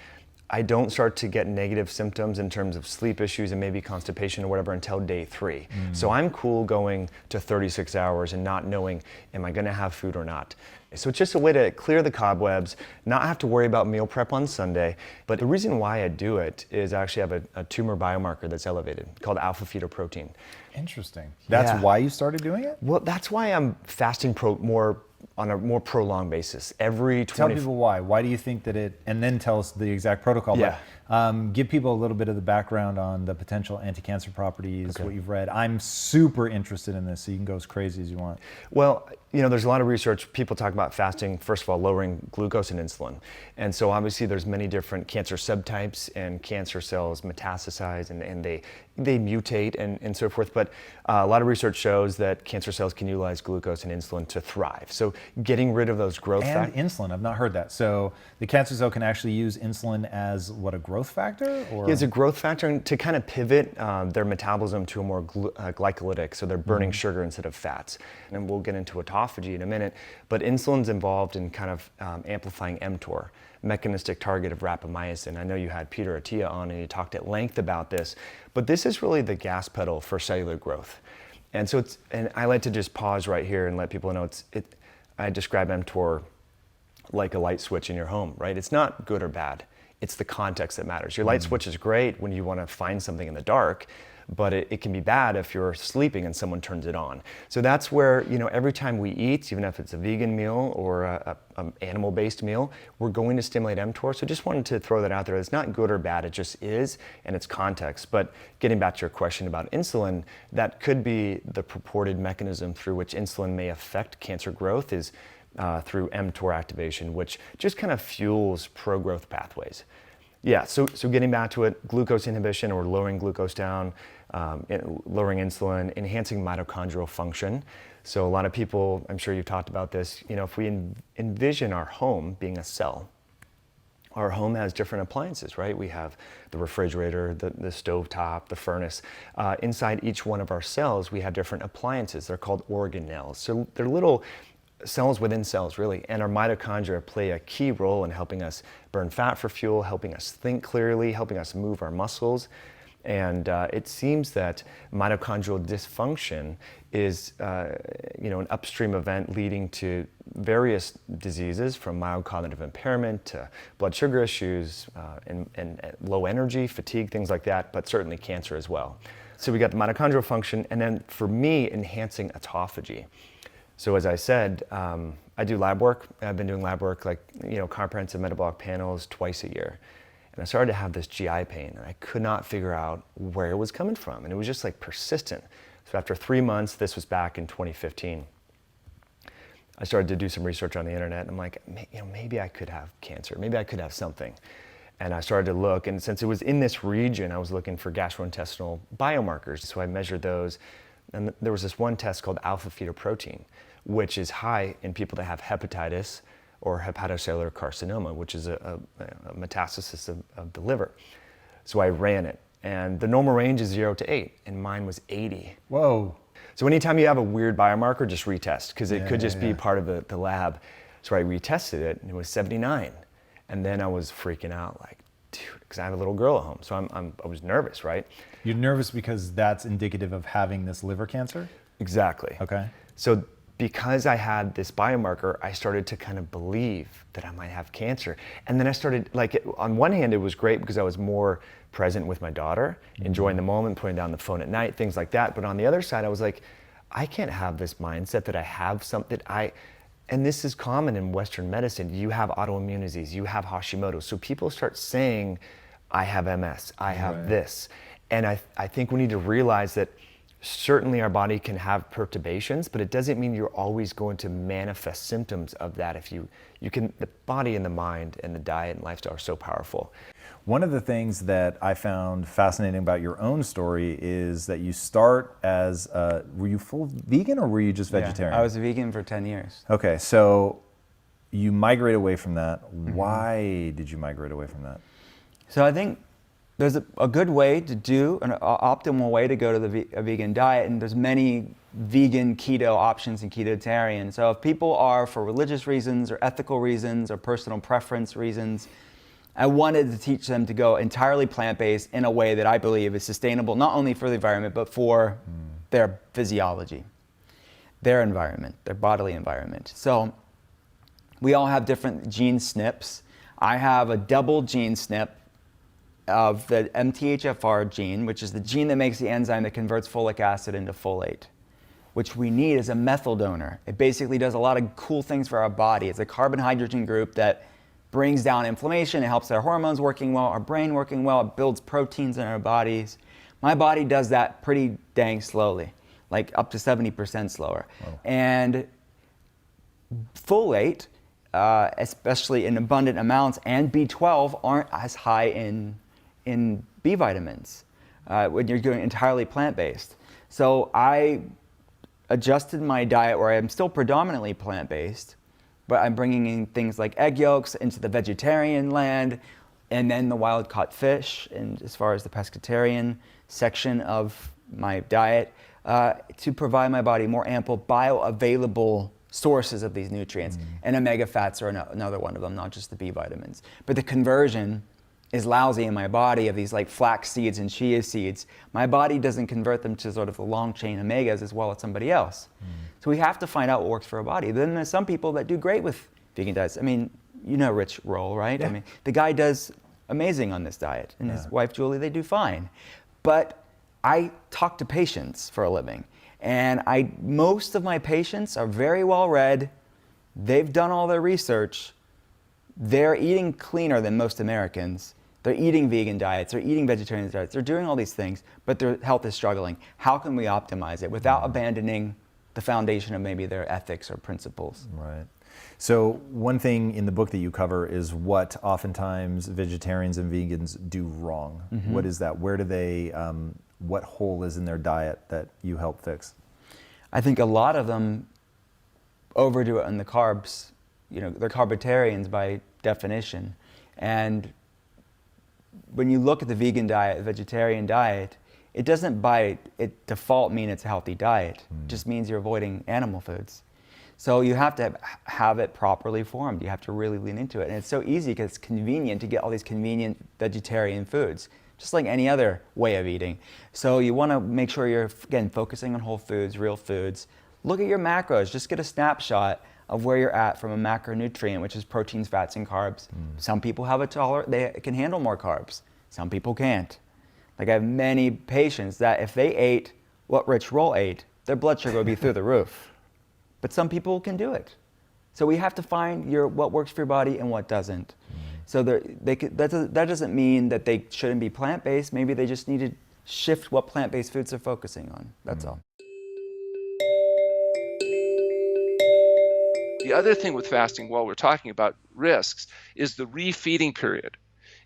I don't start to get negative symptoms in terms of sleep issues and maybe constipation or whatever until day 3. So I'm cool going to 36 hours and not knowing, am I gonna have food or not? So it's just a way to clear the cobwebs, not have to worry about meal prep on Sunday. But the reason why I do it is I actually have a tumor biomarker that's elevated called alpha-fetoprotein.
Interesting. That's why you started doing it?
Well, that's why I'm fasting on a more prolonged basis.
Tell people why. Why do you think that and then tell us the exact protocol.
Yeah.
But give people a little bit of the background on the potential anti-cancer properties, what you've read. I'm super interested in this, so you can go as crazy as you want.
Well, you know, there's a lot of research. People talk about fasting, first of all, lowering glucose and insulin. And so obviously there's many different cancer subtypes, and cancer cells metastasize and they mutate and so forth. But a lot of research shows that cancer cells can utilize glucose and insulin to thrive. So getting rid of those growth factors.
And insulin, I've not heard that. So the cancer cell can actually use insulin as what, a growth factor? Or?
Yeah, it's a growth factor to kind of pivot their metabolism to a more glycolytic, so they're burning sugar instead of fats. And we'll get into autophagy in a minute, but insulin's involved in kind of amplifying mTOR, mechanistic target of rapamycin. I know you had Peter Attia on and he talked at length about this, but this is really the gas pedal for cellular growth. And so and I like to just pause right here and let people know I describe mTOR like a light switch in your home, right? It's not good or bad. It's the context that matters. Your light switch is great when you want to find something in the dark, but it can be bad if you're sleeping and someone turns it on. So that's where, you know, every time we eat, even if it's a vegan meal or an animal-based meal, we're going to stimulate mTOR. So just wanted to throw that out there. It's not good or bad, it just is, and it's context. But getting back to your question about insulin, that could be the purported mechanism through which insulin may affect cancer growth is through mTOR activation, which just kind of fuels pro-growth pathways. Yeah, so getting back to it, glucose inhibition or lowering glucose down, lowering insulin, enhancing mitochondrial function. So a lot of people, I'm sure you've talked about this, you know, if we envision our home being a cell, our home has different appliances, right? We have the refrigerator, the stovetop, the furnace. Inside each one of our cells, we have different appliances. They're called organelles. So they're little cells within cells, really, and our mitochondria play a key role in helping us burn fat for fuel, helping us think clearly, helping us move our muscles. And it seems that mitochondrial dysfunction is an upstream event leading to various diseases, from mild cognitive impairment to blood sugar issues and low energy, fatigue, things like that, but certainly cancer as well. So we got the mitochondrial function, and then for me, enhancing autophagy. So as I said, I do lab work. I've been doing lab work, like, you know, comprehensive metabolic panels twice a year. And I started to have this GI pain, and I could not figure out where it was coming from. And it was just like persistent. So after 3 months, this was back in 2015, I started to do some research on the internet, and I'm like, you know, maybe I could have cancer. Maybe I could have something. And I started to look, and since it was in this region, I was looking for gastrointestinal biomarkers. So I measured those, And there was this one test called alpha-fetoprotein, which is high in people that have hepatitis or hepatocellular carcinoma, which is a metastasis of the liver. So I ran it, and the normal range is 0 to 8, and mine was 80.
Whoa.
So anytime you have a weird biomarker, just retest, because it could just be part of the lab. So I retested it, and it was 79. And then I was freaking out, like, dude, because I have a little girl at home, so I was nervous, right?
You're nervous because that's indicative of having this liver cancer?
Exactly.
Okay.
So because I had this biomarker, I started to kind of believe that I might have cancer. And then I started, on one hand, it was great because I was more present with my daughter, enjoying the moment, putting down the phone at night, things like that. But on the other side, I was like, I can't have this mindset that I have something, and this is common in Western medicine. You have autoimmune disease, you have Hashimoto. So people start saying, I have MS, I have this. And I think we need to realize that certainly our body can have perturbations, but it doesn't mean you're always going to manifest symptoms of that. If you can, the body and the mind and the diet and lifestyle are so powerful.
One of the things that I found fascinating about your own story is that you start as, were you full vegan or were you just vegetarian?
I was a vegan for 10 years.
Okay, so you migrate away from that. Why did you migrate away from that?
So I think there's a good way to do, an optimal way to go to a vegan diet, and there's many vegan keto options and ketotarian. So if people are for religious reasons or ethical reasons or personal preference reasons, I wanted to teach them to go entirely plant-based in a way that I believe is sustainable, not only for the environment, but for their physiology, their environment, their bodily environment. So we all have different gene SNPs. I have a double gene SNP of the MTHFR gene, which is the gene that makes the enzyme that converts folic acid into folate, which we need as a methyl donor. It basically does a lot of cool things for our body. It's a carbon-hydrogen group that brings down inflammation, it helps our hormones working well, our brain working well, it builds proteins in our bodies. My body does that pretty dang slowly, like up to 70% slower. Wow. And folate, especially in abundant amounts, and B12 aren't as high in B vitamins when you're doing entirely plant-based. So I adjusted my diet where I'm still predominantly plant-based, but I'm bringing in things like egg yolks into the vegetarian land, and then the wild-caught fish, and as far as the pescatarian section of my diet, to provide my body more ample bioavailable sources of these nutrients. And omega fats are another one of them, not just the B vitamins. But the conversion is lousy in my body of these like flax seeds and chia seeds. My body doesn't convert them to sort of the long chain omegas as well as somebody else. So we have to find out what works for our body. Then there's some people that do great with vegan diets. I mean, you know Rich Roll, right? Yeah. I mean, the guy does amazing on this diet, and his wife Julie, they do fine. But I talk to patients for a living, and most of my patients are very well read. They've done all their research. They're eating cleaner than most Americans. They're eating vegan diets, they're eating vegetarian diets, they're doing all these things, but their health is struggling. How can we optimize it without abandoning the foundation of maybe their ethics or principles?
Right. So one thing in the book that you cover is what oftentimes vegetarians and vegans do wrong. What is that? Where do they, what hole is in their diet that you help fix?
I think a lot of them overdo it on the carbs. You know, they're carbitarians by definition. And when you look at the vegan diet, the vegetarian diet, it doesn't by default mean it's a healthy diet. It just means you're avoiding animal foods. So you have to have it properly formed. You have to really lean into it. And it's so easy because it's convenient to get all these convenient vegetarian foods, just like any other way of eating. So you want to make sure you're, again, focusing on whole foods, real foods. Look at your macros. Just get a snapshot of where you're at from a macronutrient, which is proteins, fats, and carbs. Some people have they can handle more carbs. Some people can't. Like I have many patients that if they ate what Rich Roll ate, their blood sugar would be through the roof. But some people can do it. So we have to find what works for your body and what doesn't. So that doesn't mean that they shouldn't be plant-based. Maybe they just need to shift what plant-based foods they're focusing on. That's all.
The other thing with fasting, while we're talking about risks, is the refeeding period.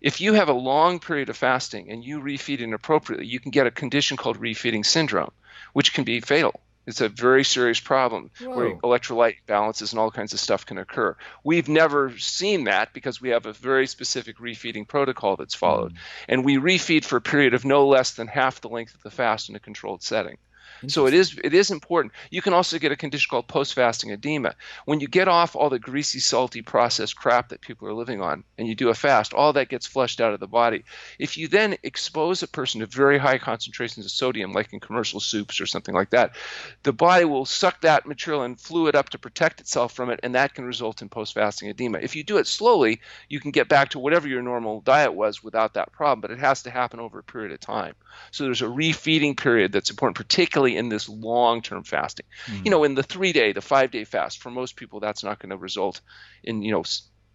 If you have a long period of fasting and you refeed inappropriately, you can get a condition called refeeding syndrome, which can be fatal. It's a very serious problem where electrolyte imbalances and all kinds of stuff can occur. We've never seen that because we have a very specific refeeding protocol that's followed. And we refeed for a period of no less than half the length of the fast in a controlled setting. So it is important. You can also get a condition called post-fasting edema. When you get off all the greasy, salty, processed crap that people are living on and you do a fast, all that gets flushed out of the body. If you then expose a person to very high concentrations of sodium, like in commercial soups or something like that, the body will suck that material and fluid up to protect itself from it, and that can result in post-fasting edema. If you do it slowly, you can get back to whatever your normal diet was without that problem, but it has to happen over a period of time. So there's a refeeding period that's important, particularly in this long-term fasting. You know, in the 3-day, the 5-day fast, for most people, that's not going to result in, you know,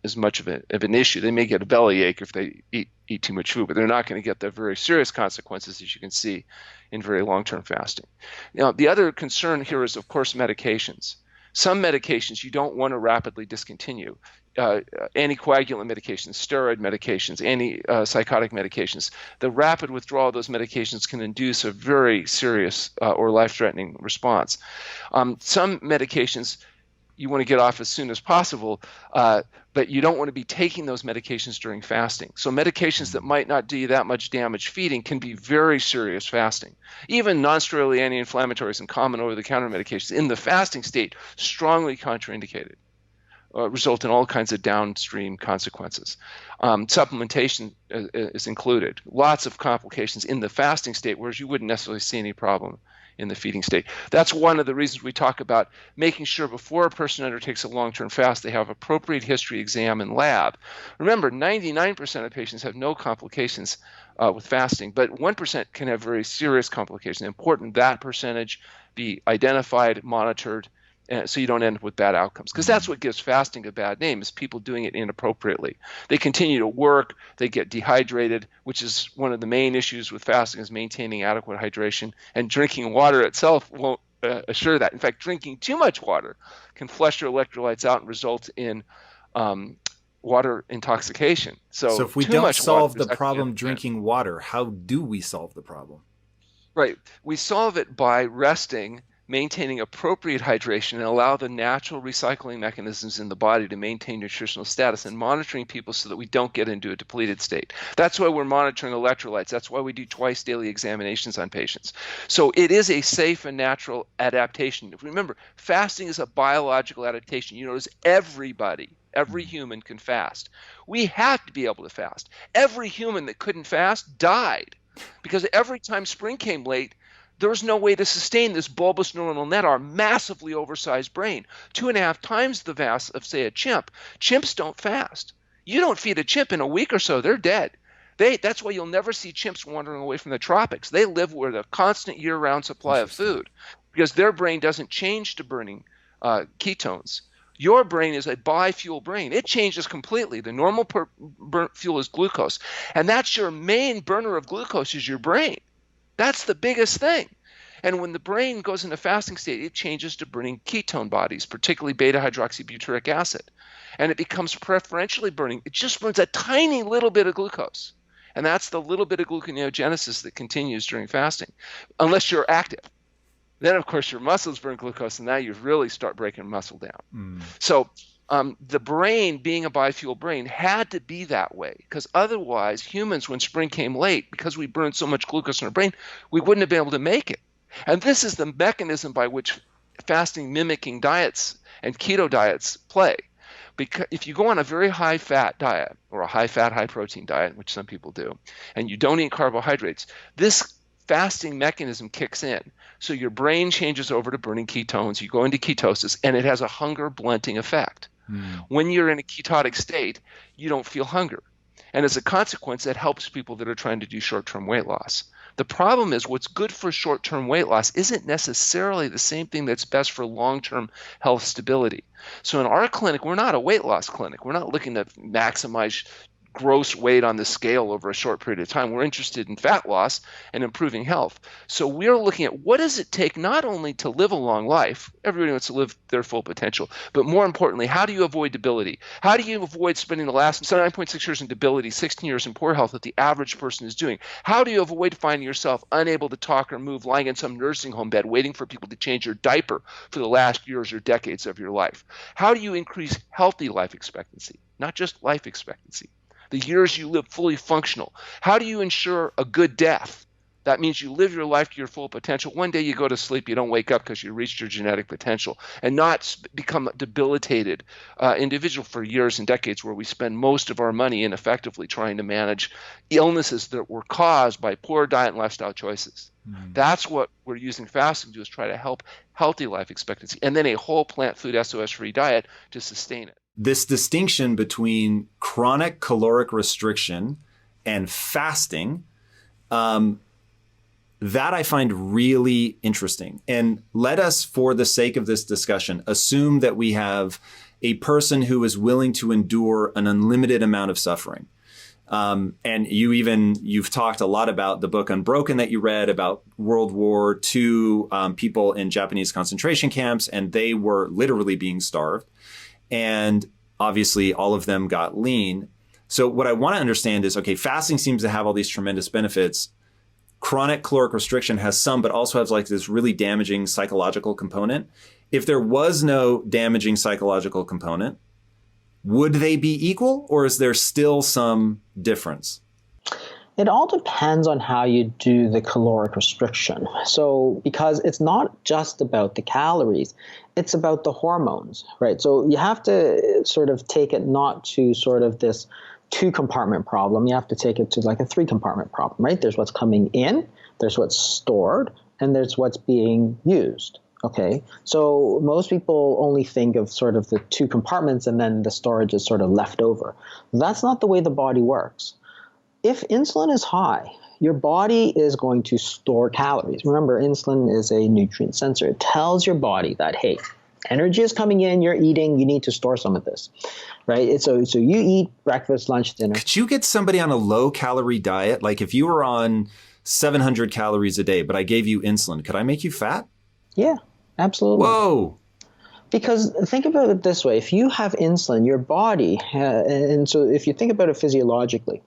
as much of an issue. They may get a bellyache if they eat too much food, but they're not going to get the very serious consequences, as you can see, in very long-term fasting. Now, the other concern here is, of course, medications. Some medications you don't want to rapidly discontinue. Anticoagulant medications, steroid medications, antipsychotic medications. The rapid withdrawal of those medications can induce a very serious or life-threatening response. Some medications you want to get off as soon as possible, but you don't want to be taking those medications during fasting. So medications that might not do you that much damage feeding can be very serious fasting. Even non-steroidal anti-inflammatories and common over-the-counter medications in the fasting state strongly contraindicated. Result in all kinds of downstream consequences. Supplementation is included. Lots of complications in the fasting state, whereas you wouldn't necessarily see any problem in the feeding state. That's one of the reasons we talk about making sure before a person undertakes a long-term fast, they have appropriate history exam and lab. Remember, 99% of patients have no complications with fasting, but 1% can have very serious complications. Important that percentage be identified, monitored, so you don't end up with bad outcomes. Because that's what gives fasting a bad name, is people doing it inappropriately. They continue to work, they get dehydrated, which is one of the main issues with fasting, is maintaining adequate hydration. And drinking water itself won't assure that. In fact, drinking too much water can flush your electrolytes out and result in water intoxication. So
if we don't solve the problem drinking water, how do we solve the problem?
Right. We solve it by resting, maintaining appropriate hydration, and allow the natural recycling mechanisms in the body to maintain nutritional status, and monitoring people so that we don't get into a depleted state. That's why we're monitoring electrolytes. That's why we do twice daily examinations on patients. So it is a safe and natural adaptation. Remember, fasting is a biological adaptation. You notice every human can fast. We have to be able to fast. Every human that couldn't fast died, because every time spring came late, there was no way to sustain this bulbous neuronal net, our massively oversized brain, 2.5 times the mass of, say, a chimp. Chimps don't fast. You don't feed a chimp in a week or so, they're dead. That's why you'll never see chimps wandering away from the tropics. They live with a constant year-round supply of food because their brain doesn't change to burning ketones. Your brain is a bifuel brain. It changes completely. The normal fuel is glucose, and that's your main burner of glucose is your brain. That's the biggest thing. And when the brain goes into fasting state, it changes to burning ketone bodies, particularly beta-hydroxybutyric acid. And it becomes preferentially burning. It just burns a tiny little bit of glucose. And that's the little bit of gluconeogenesis that continues during fasting, unless you're active. Then, of course, your muscles burn glucose, and now you really start breaking muscle down. So the brain, being a biofuel brain, had to be that way, because otherwise humans, when spring came late, because we burned so much glucose in our brain, we wouldn't have been able to make it. And this is the mechanism by which fasting mimicking diets and keto diets play. Because if you go on a very high-fat diet or a high-fat, high-protein diet, which some people do, and you don't eat carbohydrates, this fasting mechanism kicks in. So your brain changes over to burning ketones, you go into ketosis, and it has a hunger blunting effect. When you're in a ketotic state, you don't feel hunger. And as a consequence, that helps people that are trying to do short-term weight loss. The problem is what's good for short-term weight loss isn't necessarily the same thing that's best for long-term health stability. So in our clinic, we're not a weight loss clinic. We're not looking to maximize gross weight on the scale over a short period of time. We're interested in fat loss and improving health. So we're looking at what does it take not only to live a long life, everybody wants to live their full potential, but more importantly, how do you avoid debility? How do you avoid spending the last 9.6 years in debility, 16 years in poor health that the average person is doing? How do you avoid finding yourself unable to talk or move, lying in some nursing home bed, waiting for people to change your diaper for the last years or decades of your life? How do you increase healthy life expectancy, not just life expectancy? The years you live fully functional. How do you ensure a good death? That means you live your life to your full potential. One day you go to sleep, you don't wake up because you reached your genetic potential, and not become a debilitated individual for years and decades, where we spend most of our money ineffectively trying to manage illnesses that were caused by poor diet and lifestyle choices. That's what we're using fasting to do, is try to help healthy life expectancy, and then a whole plant food SOS-free diet to sustain it.
This distinction between chronic caloric restriction and fasting, that I find really interesting. And let us, for the sake of this discussion, assume that we have a person who is willing to endure an unlimited amount of suffering. And you've talked a lot about the book Unbroken that you read about World War II, people in Japanese concentration camps, and they were literally being starved. And obviously all of them got lean. So what I want to understand is, okay, fasting seems to have all these tremendous benefits. Chronic caloric restriction has some, but also has like this really damaging psychological component. If there was no damaging psychological component, would they be equal, or is there still some difference?
It all depends on how you do the caloric restriction. So, because it's not just about the calories, it's about the hormones, right? So you have to sort of take it not to sort of this 2-compartment problem. You have to take it to like a 3-compartment problem, right? There's what's coming in, there's what's stored, and there's what's being used. Okay, so most people only think of sort of the 2 compartments, and then the storage is sort of left over. That's not the way the body works. If insulin is high, your body is going to store calories. Remember, insulin is a nutrient sensor. It tells your body that, hey, energy is coming in, you're eating, you need to store some of this, right? So you eat breakfast, lunch, dinner.
Could you get somebody on a low-calorie diet? Like if you were on 700 calories a day, but I gave you insulin, could I make you fat?
Yeah, absolutely.
Whoa.
Because think about it this way. If you have insulin, your body, and so if you think about it physiologically,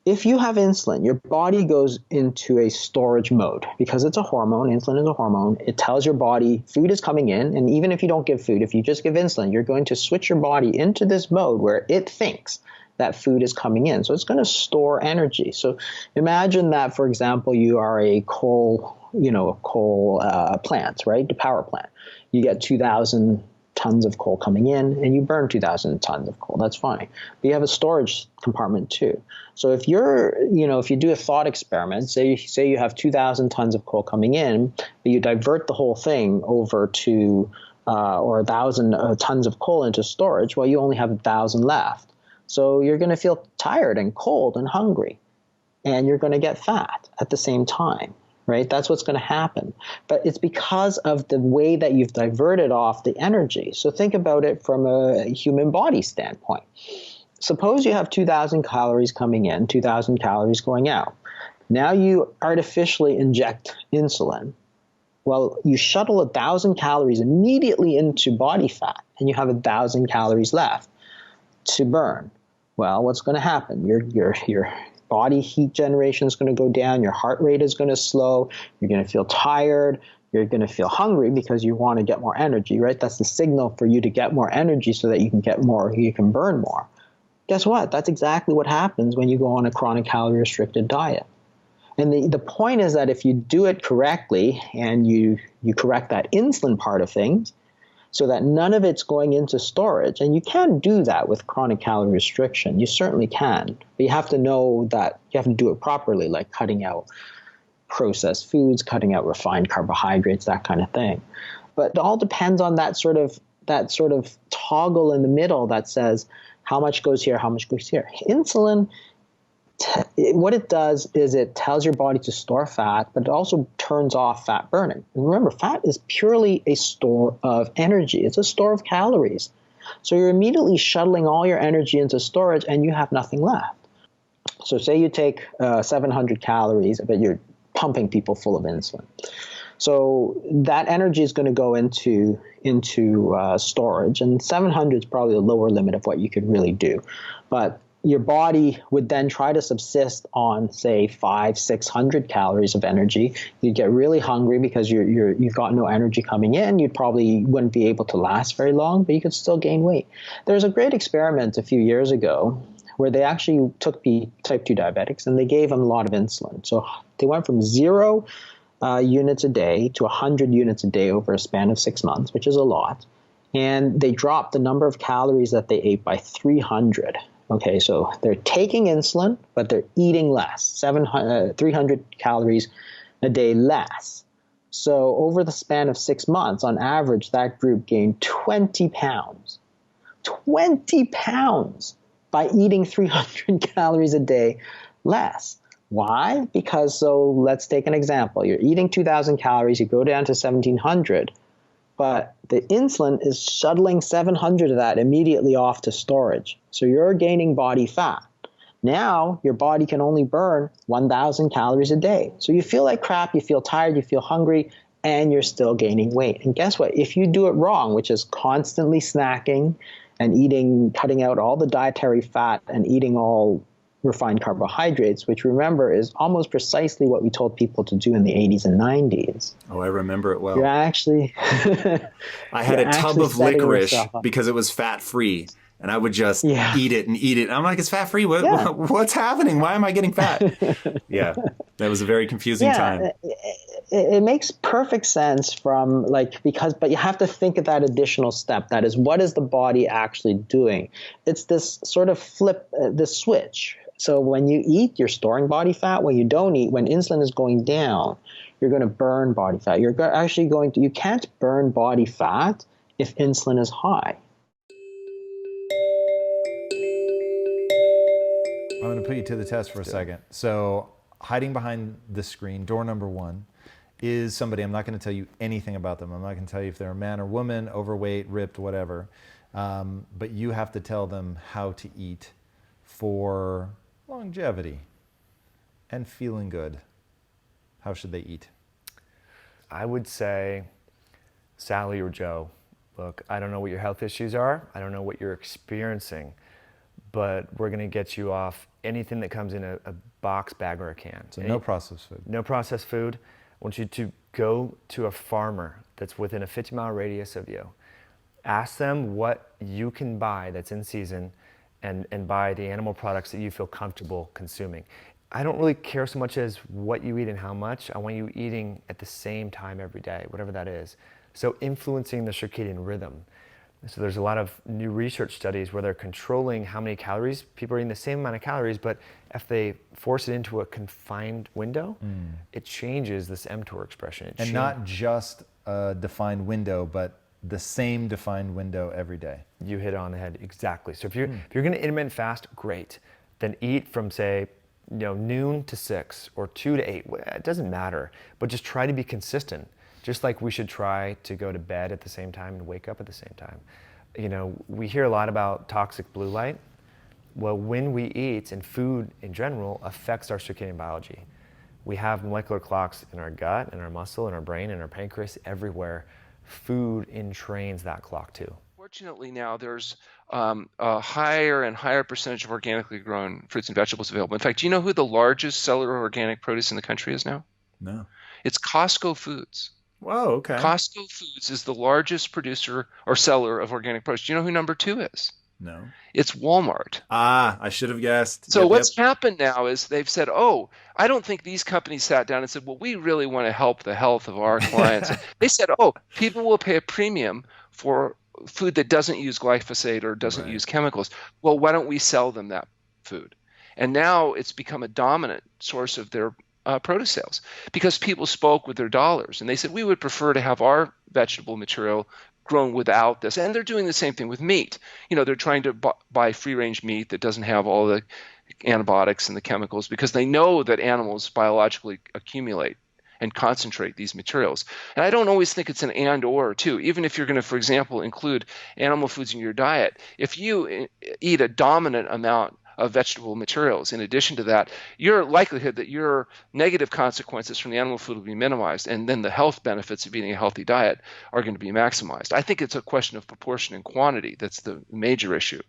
if you have insulin, your body goes into a storage mode because it's a hormone. Insulin is a hormone. It tells your body food is coming in. And even if you don't give food, if you just give insulin, you're going to switch your body into this mode where it thinks that food is coming in. So it's going to store energy. So imagine that, for example, you are a coal plant, right? The power plant. You get 2,000 tons of coal coming in, and you burn 2,000 tons of coal. That's fine. But you have a storage compartment too. So if you do a thought experiment, say you have 2,000 tons of coal coming in, but you divert the whole thing over to, or 1,000 tons of coal into storage, well, you only have 1,000 left. So you're going to feel tired and cold and hungry, and you're going to get fat at the same time. Right? That's what's going to happen. But it's because of the way that you've diverted off the energy. So think about it from a human body standpoint. Suppose you have 2,000 calories coming in, 2,000 calories going out. Now you artificially inject insulin. Well, you shuttle 1,000 calories immediately into body fat, and you have 1,000 calories left to burn. Well, what's going to happen? Your body heat generation is going to go down, your heart rate is going to slow, you're going to feel tired, you're going to feel hungry because you want to get more energy, right? That's the signal for you to get more energy so that you can get more, you can burn more. Guess what? That's exactly what happens when you go on a chronic calorie restricted diet. And the point is that if you do it correctly and you correct that insulin part of things, so that none of it's going into storage. And you can do that with chronic calorie restriction. You certainly can. But you have to know that you have to do it properly, like cutting out processed foods, cutting out refined carbohydrates, that kind of thing. But it all depends on that sort of toggle in the middle that says how much goes here, how much goes here. Insulin, what it does is it tells your body to store fat, but it also turns off fat burning. And remember, fat is purely a store of energy. It's a store of calories. So you're immediately shuttling all your energy into storage and you have nothing left. So say you take 700 calories, but you're pumping people full of insulin. So that energy is going to go into storage, and 700 is probably the lower limit of what you could really do. But your body would then try to subsist on, say, 500-600 calories of energy. You'd get really hungry because you've got no energy coming in. You probably wouldn't be able to last very long, but you could still gain weight. There was a great experiment a few years ago where they actually took type 2 diabetics and they gave them a lot of insulin. So they went from 0 units a day to 100 units a day over a span of 6 months, which is a lot. And they dropped the number of calories that they ate by 300. Okay, so they're taking insulin, but they're eating less, 300 calories a day less. So over the span of 6 months, on average, that group gained 20 pounds. 20 pounds by eating 300 calories a day less. Why? Because, so let's take an example. You're eating 2,000 calories, you go down to 1,700, but the insulin is shuttling 700 of that immediately off to storage. So you're gaining body fat. Now your body can only burn 1,000 calories a day. So you feel like crap, you feel tired, you feel hungry, and you're still gaining weight. And guess what? If you do it wrong, which is constantly snacking and eating, cutting out all the dietary fat and eating all refined carbohydrates, which remember is almost precisely what we told people to do in the 80s and 90s.
Oh, I remember it well.
You're actually
I had a tub of licorice because it was fat free, and I would just eat it and eat it. And I'm like, it's fat free. What's happening? Why am I getting fat? Yeah, that was a very confusing time.
It makes perfect sense but you have to think of that additional step. That is, what is the body actually doing? It's this sort of this switch. So when you eat, you're storing body fat. When you don't eat, when insulin is going down, you're going to burn body fat. You're actually you can't burn body fat if insulin is high.
I'm going to put you to the test for a second. So hiding behind the screen, door number 1, is somebody, I'm not going to tell you anything about them. I'm not going to tell you if they're a man or woman, overweight, ripped, whatever. But you have to tell them how to eat for longevity and feeling good. How should they eat?
I would say, Sally or Joe, look, I don't know what your health issues are. I don't know what you're experiencing, but we're going to get you off anything that comes in a box, bag, or a can.
So no processed food.
No processed food. I want you to go to a farmer that's within a 50-mile radius of you. Ask them what you can buy that's in season and buy the animal products that you feel comfortable consuming. I don't really care so much as what you eat and how much. I want you eating at the same time every day, whatever that is. So influencing the circadian rhythm. So there's a lot of new research studies where they're controlling how many calories. People are eating the same amount of calories, but if they force it into a confined window, it changes this mTOR expression.
And not just a defined window, but the same defined window every day.
You hit it on the head, exactly. So if you're going to intermittent fast, great. Then eat from, say, noon to 6 or 2 to 8. It doesn't matter, but just try to be consistent. Just like we should try to go to bed at the same time and wake up at the same time. We hear a lot about toxic blue light. Well, when we eat, and food in general affects our circadian biology. We have molecular clocks in our gut, in our muscle, in our brain, in our pancreas, everywhere. Food entrains that clock too.
Fortunately now there's a higher and higher percentage of organically grown fruits and vegetables available. In fact, do you know who the largest cellular organic produce in the country is now?
No.
It's Costco Foods.
Whoa, okay.
Costco Foods is the largest producer or seller of organic produce. Do you know who number 2 is?
No.
It's Walmart.
I should have guessed.
So what's happened now is they've said, I don't think these companies sat down and said, well, we really want to help the health of our clients. They said, people will pay a premium for food that doesn't use glyphosate or doesn't use chemicals. Well, why don't we sell them that food? And now it's become a dominant source of their produce sales because people spoke with their dollars and they said, we would prefer to have our vegetable material grown without this. And they're doing the same thing with meat. They're trying to buy free-range meat that doesn't have all the antibiotics and the chemicals because they know that animals biologically accumulate and concentrate these materials. And I don't always think it's an and or too. Even if you're going to, for example, include animal foods in your diet, if you eat a dominant amount of vegetable materials in addition to that, your likelihood that your negative consequences from the animal food will be minimized, and then the health benefits of eating a healthy diet are going to be maximized. I think it's a question of proportion and quantity that's the major issue.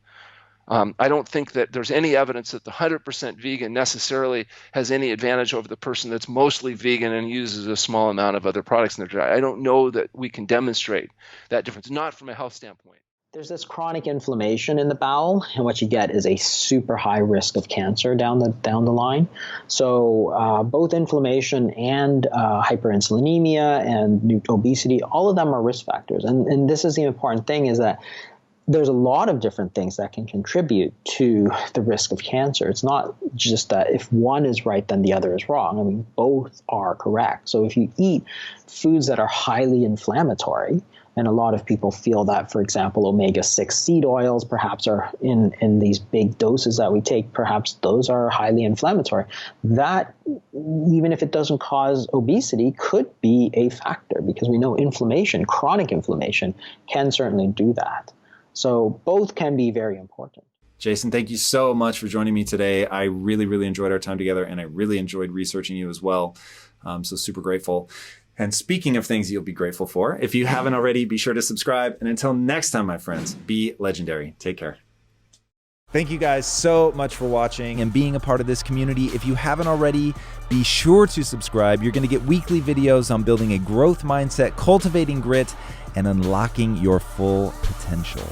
I don't think that there's any evidence that the 100% vegan necessarily has any advantage over the person that's mostly vegan and uses a small amount of other products in their diet. I don't know that we can demonstrate that difference, not from a health standpoint.
There's this chronic inflammation in the bowel, and what you get is a super high risk of cancer down the line. So both inflammation and hyperinsulinemia and obesity, all of them are risk factors. And this is the important thing, is that there's a lot of different things that can contribute to the risk of cancer. It's not just that if one is right, then the other is wrong. I mean, both are correct. So if you eat foods that are highly inflammatory, and a lot of people feel that, for example, omega-6 seed oils perhaps are in these big doses that we take, perhaps those are highly inflammatory. That, even if it doesn't cause obesity, could be a factor, because we know inflammation, chronic inflammation, can certainly do that. So both can be very important.
Jason, thank you so much for joining me today. I really, really enjoyed our time together, and I really enjoyed researching you as well. So super grateful. And speaking of things you'll be grateful for, if you haven't already, be sure to subscribe. And until next time, my friends, be legendary. Take care.
Thank you guys so much for watching and being a part of this community. If you haven't already, be sure to subscribe. You're going to get weekly videos on building a growth mindset, cultivating grit, and unlocking your full potential.